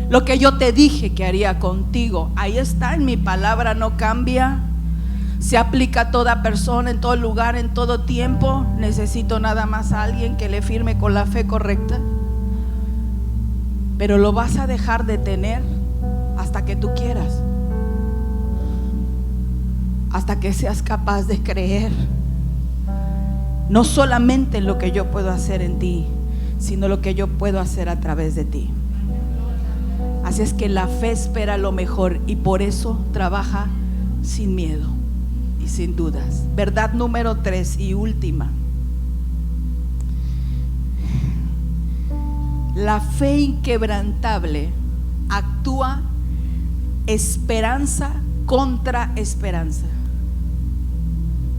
Speaker 1: Lo que yo te dije que haría contigo, ahí está. En mi palabra no cambia. Se aplica a toda persona, en todo lugar, en todo tiempo. Necesito nada más a alguien que le firme con la fe correcta. Pero lo vas a dejar de tener hasta que tú quieras, hasta que seas capaz de creer no solamente en lo que yo puedo hacer en ti, sino lo que yo puedo hacer a través de ti. Así es que la fe espera lo mejor y por eso trabaja sin miedo y sin dudas. Verdad número 3 y última: la fe inquebrantable actúa esperanza contra esperanza.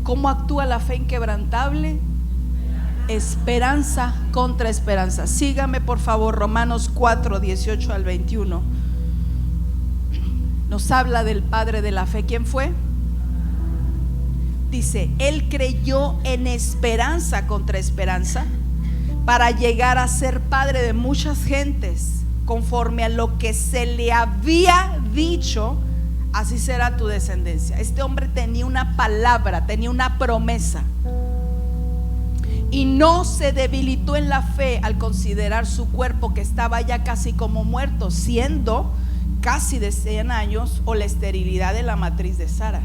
Speaker 1: ¿Cómo actúa la fe inquebrantable? Esperanza contra esperanza. Sígame por favor, Romanos 4, 18 al 21. Nos habla del padre de la fe. ¿Quién fue? Dice: él creyó en esperanza contra esperanza para llegar a ser padre de muchas gentes, conforme a lo que se le había dicho: así será tu descendencia. Este hombre tenía una palabra, tenía una promesa, y no se debilitó en la fe al considerar su cuerpo que estaba ya casi como muerto, siendo casi de 100 años, o la esterilidad de la matriz de Sara.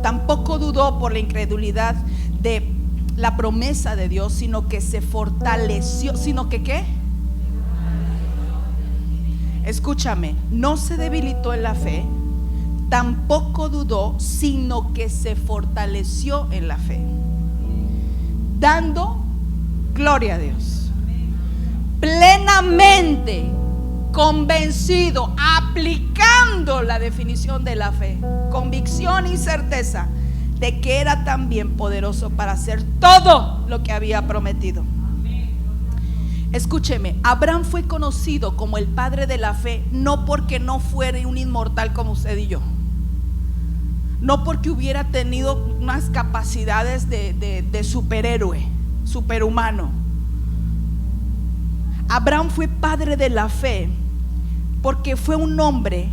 Speaker 1: Tampoco dudó por la incredulidad de la promesa de Dios, sino que se fortaleció. ¿Sino que qué? Escúchame, no se debilitó en la fe, tampoco dudó, sino que se fortaleció en la fe, dando gloria a Dios, plenamente convencido, aplicando la definición de la fe, convicción y certeza de que era también poderoso para hacer todo lo que había prometido. Escúcheme, Abraham fue conocido como el padre de la fe, no porque no fuera un inmortal como usted y yo, no porque hubiera tenido unas capacidades de superhéroe, superhumano. Abraham fue padre de la fe porque fue un hombre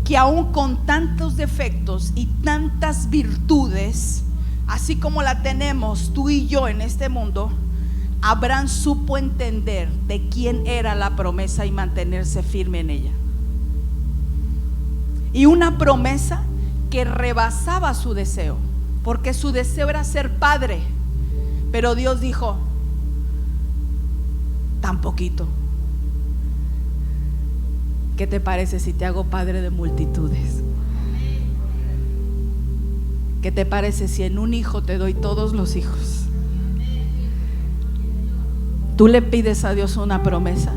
Speaker 1: que, aún con tantos defectos y tantas virtudes, así como la tenemos tú y yo en este mundo, Abraham supo entender de quién era la promesa y mantenerse firme en ella. Y una promesa que rebasaba su deseo, porque su deseo era ser padre, pero Dios dijo: tan poquito. ¿Qué te parece si te hago padre de multitudes? ¿Qué te parece si en un hijo te doy todos los hijos? Tú le pides a Dios una promesa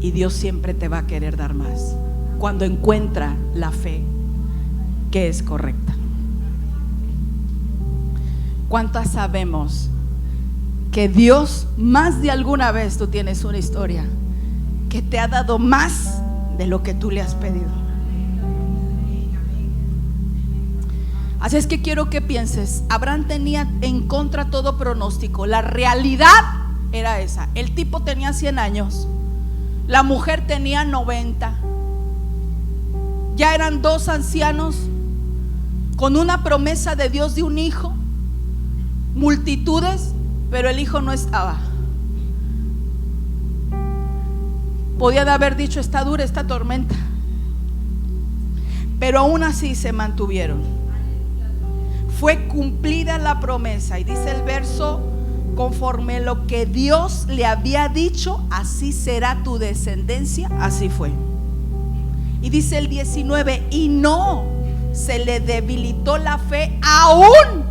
Speaker 1: y Dios siempre te va a querer dar más cuando encuentra la fe que es correcta. ¿Cuántas sabemos que Dios, más de alguna vez tú tienes una historia que te ha dado más de lo que tú le has pedido. Así es que quiero que pienses, Abraham tenía en contra todo pronóstico. La realidad era esa. El tipo tenía 100 años, la mujer tenía 90. Ya eran dos ancianos con una promesa de Dios de un hijo, multitudes, pero el hijo no estaba. Podían haber dicho: está dura esta tormenta, pero aún así se mantuvieron. Fue cumplida la promesa, y dice el verso: conforme lo que Dios le había dicho, así será tu descendencia. Así fue. Y dice el 19: y no se le debilitó la fe, aún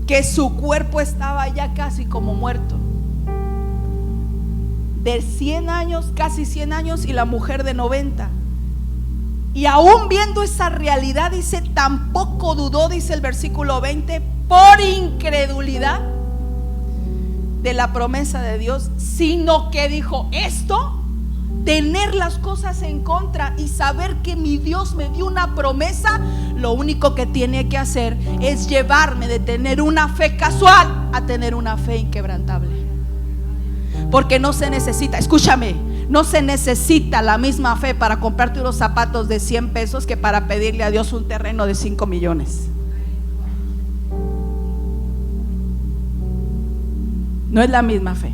Speaker 1: que su cuerpo estaba ya casi como muerto. De 100 años, casi 100 años, y la mujer de 90. Y aún viendo esa realidad, dice, tampoco dudó, dice el versículo 20, por incredulidad de la promesa de Dios, sino que dijo: esto, tener las cosas en contra y saber que mi Dios me dio una promesa, lo único que tiene que hacer es llevarme de tener una fe casual a tener una fe inquebrantable. Porque no se necesita, escúchame, no se necesita la misma fe para comprarte unos zapatos de 100 pesos que para pedirle a Dios un terreno de 5 millones. No es la misma fe.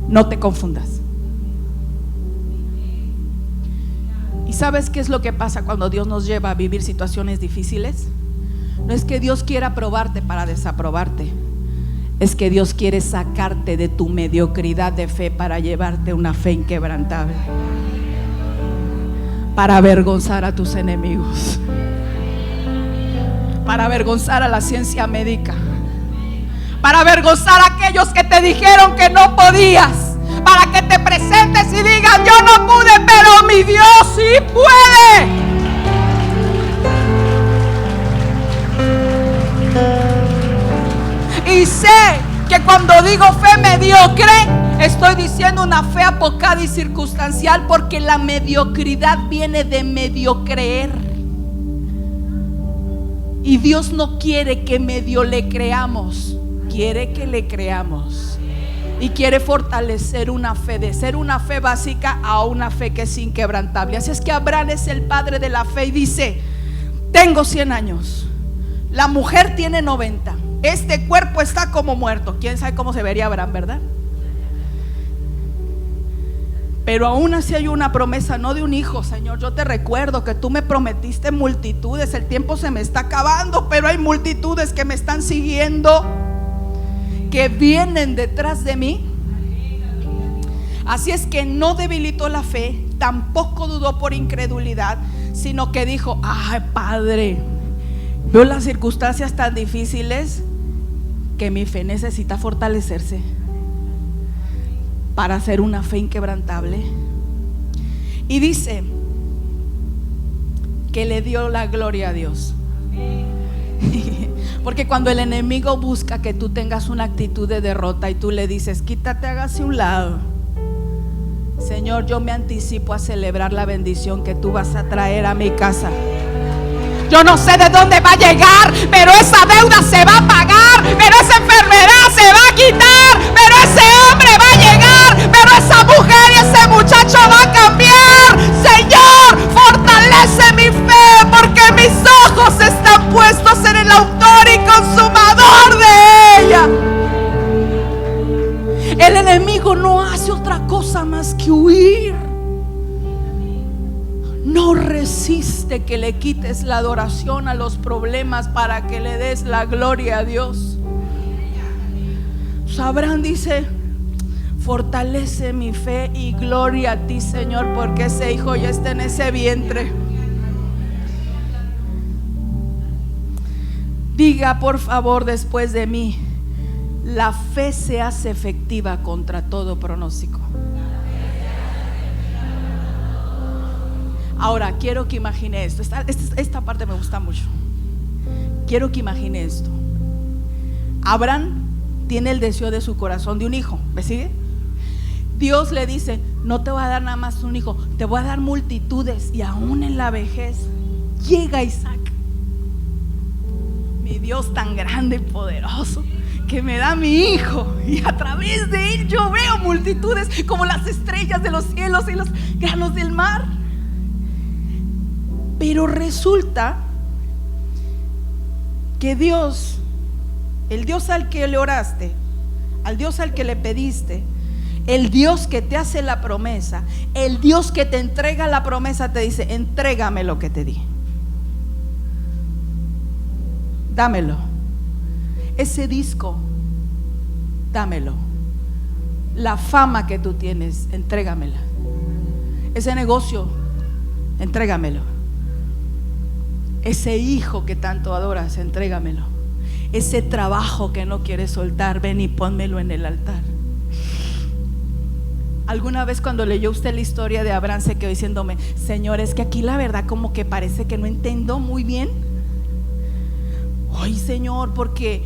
Speaker 1: No te confundas. ¿Y sabes qué es lo que pasa cuando Dios nos lleva a vivir situaciones difíciles? No es que Dios quiera probarte para desaprobarte, es que Dios quiere sacarte de tu mediocridad de fe para llevarte una fe inquebrantable, para avergonzar a tus enemigos, para avergonzar a la ciencia médica, para avergonzar a aquellos que te dijeron que no podías, para que te presentes y digas: yo no pude, pero mi Dios sí puede. Y sé que cuando digo fe mediocre, estoy diciendo una fe apocada y circunstancial, porque la mediocridad viene de medio creer. Y Dios no quiere que medio le creamos, quiere que le creamos. Y quiere fortalecer una fe, de ser una fe básica a una fe que es inquebrantable. Así es que Abraham es el padre de la fe y dice: tengo 100 años, la mujer tiene 90, este cuerpo está como muerto. ¿Quién sabe cómo se vería Abraham, verdad? Pero aún así hay una promesa, no de un hijo. Señor, yo te recuerdo que tú me prometiste multitudes. El tiempo se me está acabando, pero hay multitudes que me están siguiendo, que vienen detrás de mí. Así es que no debilitó la fe, tampoco dudó por incredulidad, sino que dijo: ay, Padre, veo las circunstancias tan difíciles que mi fe necesita fortalecerse para hacer una fe inquebrantable. Y dice que le dio la gloria a Dios. Porque cuando el enemigo busca que tú tengas una actitud de derrota y tú le dices: quítate, hágase un lado, Señor, yo me anticipo a celebrar la bendición que tú vas a traer a mi casa. Yo no sé de dónde va a llegar, pero esa deuda se va a pagar, pero esa enfermedad se va a quitar, pero ese hombre va a llegar, pero esa mujer y ese muchacho va a cambiar. Señor, fortalece mi fe, porque mis ojos están puestos en el autor y consumador de ella. El enemigo no hace otra cosa más que huir. No resiste que le quites la adoración a los problemas para que le des la gloria a Dios. Abraham dice: fortalece mi fe y gloria a ti, Señor, porque ese hijo ya está en ese vientre. Diga por favor después de mí: la fe se hace efectiva contra todo pronóstico. Ahora quiero que imagine esto. Esta parte me gusta mucho. Quiero que imagine esto. Abraham tiene el deseo de su corazón de un hijo. ¿Me sigue? Dios le dice: no te voy a dar nada más un hijo, te voy a dar multitudes. Y aún en la vejez llega Isaac. Mi Dios tan grande y poderoso, que me da mi hijo, y a través de él yo veo multitudes como las estrellas de los cielos y los granos del mar. Pero resulta que Dios, el Dios al que le oraste, al Dios al que le pediste, el Dios que te hace la promesa, el Dios que te entrega la promesa, te dice: entrégame lo que te di, dámelo. Ese disco, dámelo. La fama que tú tienes, entrégamela. Ese negocio, entrégamelo. Ese hijo que tanto adoras, entrégamelo. Ese trabajo que no quieres soltar, ven y pónmelo en el altar. Alguna vez cuando leyó usted la historia de Abraham se quedó diciéndome: Señor, es que aquí la verdad como que parece que no entiendo muy bien. Ay, Señor, porque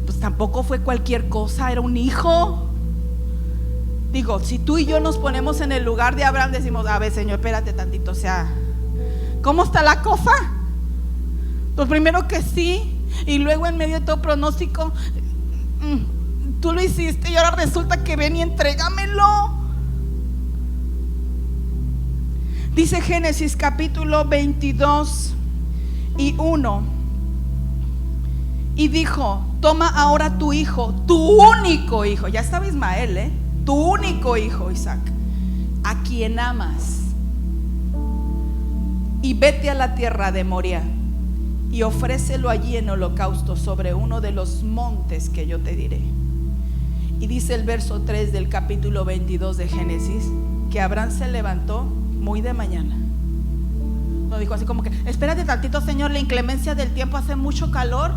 Speaker 1: pues tampoco fue cualquier cosa, era un hijo. Digo, si tú y yo nos ponemos en el lugar de Abraham, decimos: a ver, Señor, espérate tantito, o sea, ¿cómo está la cosa? Pues primero que sí, y luego en medio de todo pronóstico, tú lo hiciste y ahora resulta que ven y entrégamelo. Dice Génesis capítulo 22 y 1. Y dijo: toma ahora tu hijo, tu único hijo. Ya estaba Ismael, tu único hijo Isaac, a quien amas, y vete a la tierra de Moría y ofrécelo allí en holocausto sobre uno de los montes que yo te diré. Y dice el verso 3 del capítulo 22 de Génesis que Abraham se levantó muy de mañana. No dijo así como que: espérate tantito, Señor, la inclemencia del tiempo, hace mucho calor,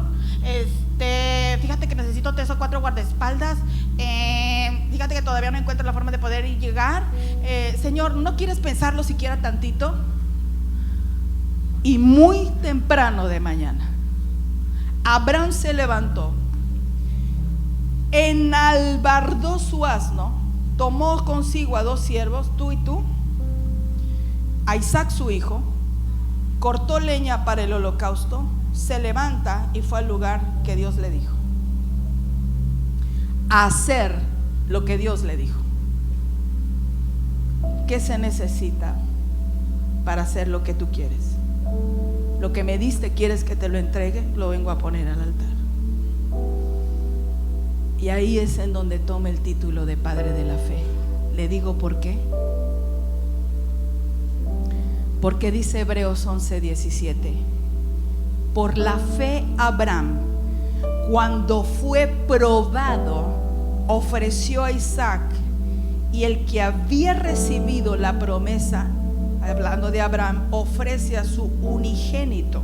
Speaker 1: fíjate que necesito 3 o 4 guardaespaldas, fíjate que todavía no encuentro la forma de poder llegar, Señor, ¿no quieres pensarlo siquiera tantito? Y muy temprano de mañana Abraham se levantó, enalbardó su asno, tomó consigo a 2 siervos, tú y tú, a Isaac su hijo, cortó leña para el holocausto, se levanta y fue al lugar que Dios le dijo, a hacer lo que Dios le dijo. ¿Qué se necesita para hacer lo que tú quieres? Lo que me diste, ¿quieres que te lo entregue? Lo vengo a poner al altar. Y ahí es en donde toma el título de Padre de la Fe. Le digo por qué. Porque dice Hebreos 11:17: por la fe Abraham, cuando fue probado, ofreció a Isaac, y el que había recibido la promesa, hablando de Abraham, ofrece a su unigénito,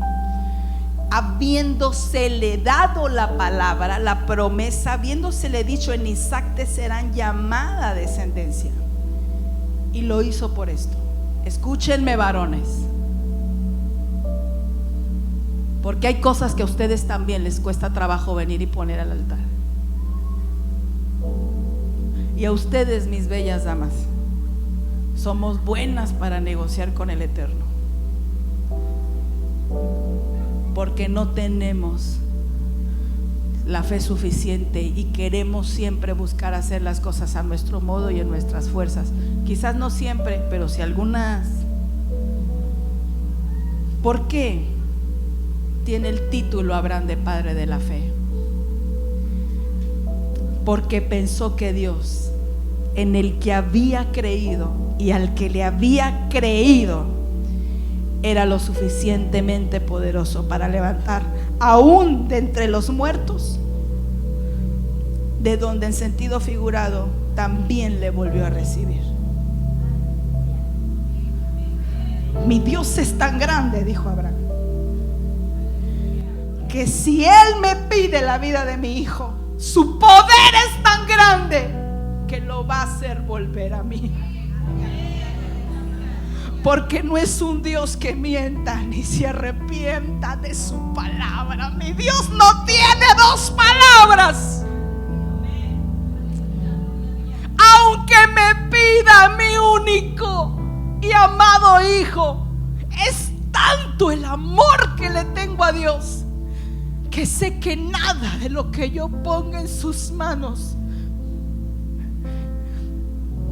Speaker 1: habiéndosele dado la palabra, la promesa, habiéndosele dicho: en Isaac te serán llamada descendencia. Y lo hizo por esto. Escúchenme, varones, porque hay cosas que a ustedes también les cuesta trabajo venir y poner al altar. Y a ustedes, mis bellas damas, somos buenas para negociar con el Eterno, porque no tenemos la fe suficiente y queremos siempre buscar hacer las cosas a nuestro modo y en nuestras fuerzas. Quizás no siempre, pero sí algunas. ¿Por qué tiene el título Abraham de Padre de la Fe? Porque pensó que Dios, en el que había creído y al que le había creído, era lo suficientemente poderoso para levantar aún de entre los muertos, de donde en sentido figurado también le volvió a recibir. Mi Dios es tan grande, dijo Abraham, que si Él me pide la vida de mi hijo, su poder es tan grande que lo va a hacer volver a mí. Porque no es un Dios que mienta ni se arrepienta de su palabra. Mi Dios no tiene 2 palabras. Dios, que sé que nada de lo que yo ponga en sus manos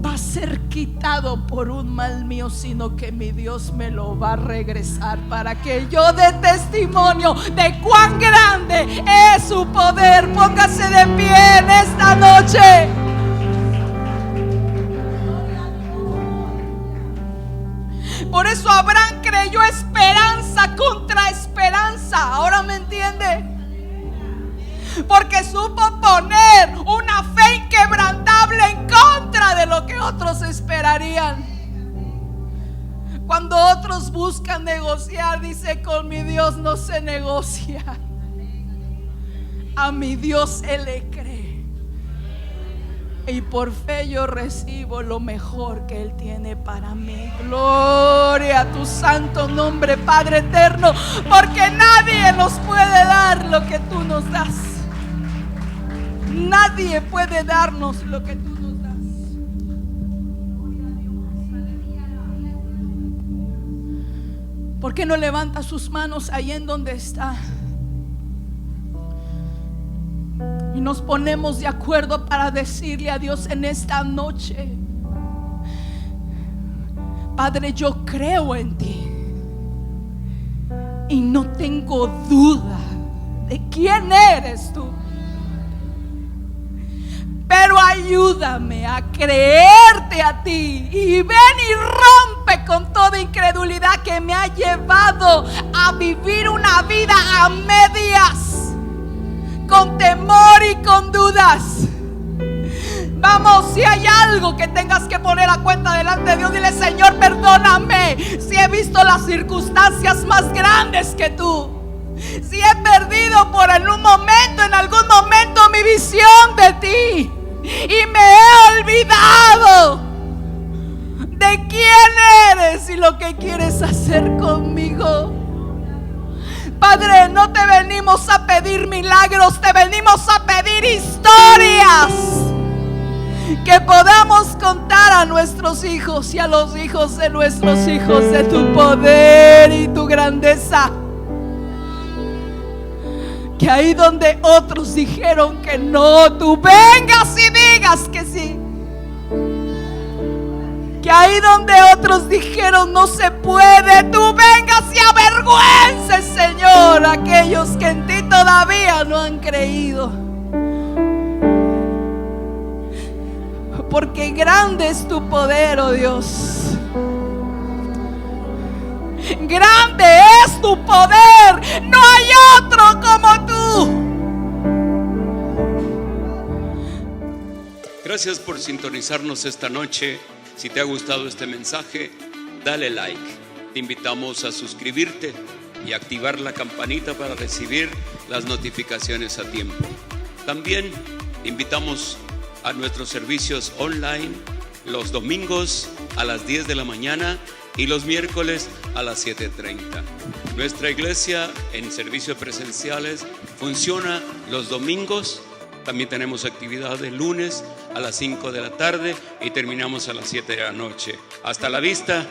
Speaker 1: va a ser quitado por un mal mío, sino que mi Dios me lo va a regresar, para que yo dé testimonio de cuán grande es su poder. Póngase de pie en esta noche. Por eso Abraham creyó esperanza contra esperanza. ¿Ahora me entiende? Porque supo poner una fe inquebrantable en contra de lo que otros esperarían. Cuando otros buscan negociar, dice: con mi Dios no se negocia. A mi Dios Él le cree, y por fe yo recibo lo mejor que Él tiene para mí. Gloria a tu santo nombre, Padre eterno, porque nadie nos puede dar lo que tú nos das. Nadie puede darnos lo que tú nos das. ¿Por qué no levanta sus manos ahí en donde está? Y nos ponemos de acuerdo para decirle a Dios en esta noche: Padre, yo creo en ti y no tengo duda de quién eres tú. Pero ayúdame a creerte a ti, y ven y rompe con toda incredulidad que me ha llevado a vivir una vida a medias, con temor y con dudas. Vamos, si hay algo que tengas que poner a cuenta delante de Dios, dile: Señor, perdóname si he visto las circunstancias más grandes que tú, si he perdido en algún momento mi visión de ti, y me he olvidado de quién eres y lo que quieres hacer conmigo. Padre, no te venimos a pedir milagros, te venimos a pedir historias que podamos contar a nuestros hijos y a los hijos de nuestros hijos de tu poder y tu grandeza. Que ahí donde otros dijeron que no, tú vengas y digas que sí. Que ahí donde otros dijeron no se puede, tú vengas y avergüences, Señor, a aquellos que en ti todavía no han creído. Porque grande es tu poder, oh Dios. Grande es tu poder, no hay otro como tú.
Speaker 2: Gracias por sintonizarnos esta noche. Si te ha gustado este mensaje, dale like. Te invitamos a suscribirte y activar la campanita para recibir las notificaciones a tiempo. También te invitamos a nuestros servicios online los domingos a las 10 de la mañana y los miércoles a las 7:30. Nuestra iglesia en servicios presenciales funciona los domingos. También tenemos actividades lunes a las 5 de la tarde y terminamos a las 7 de la noche. Hasta la vista.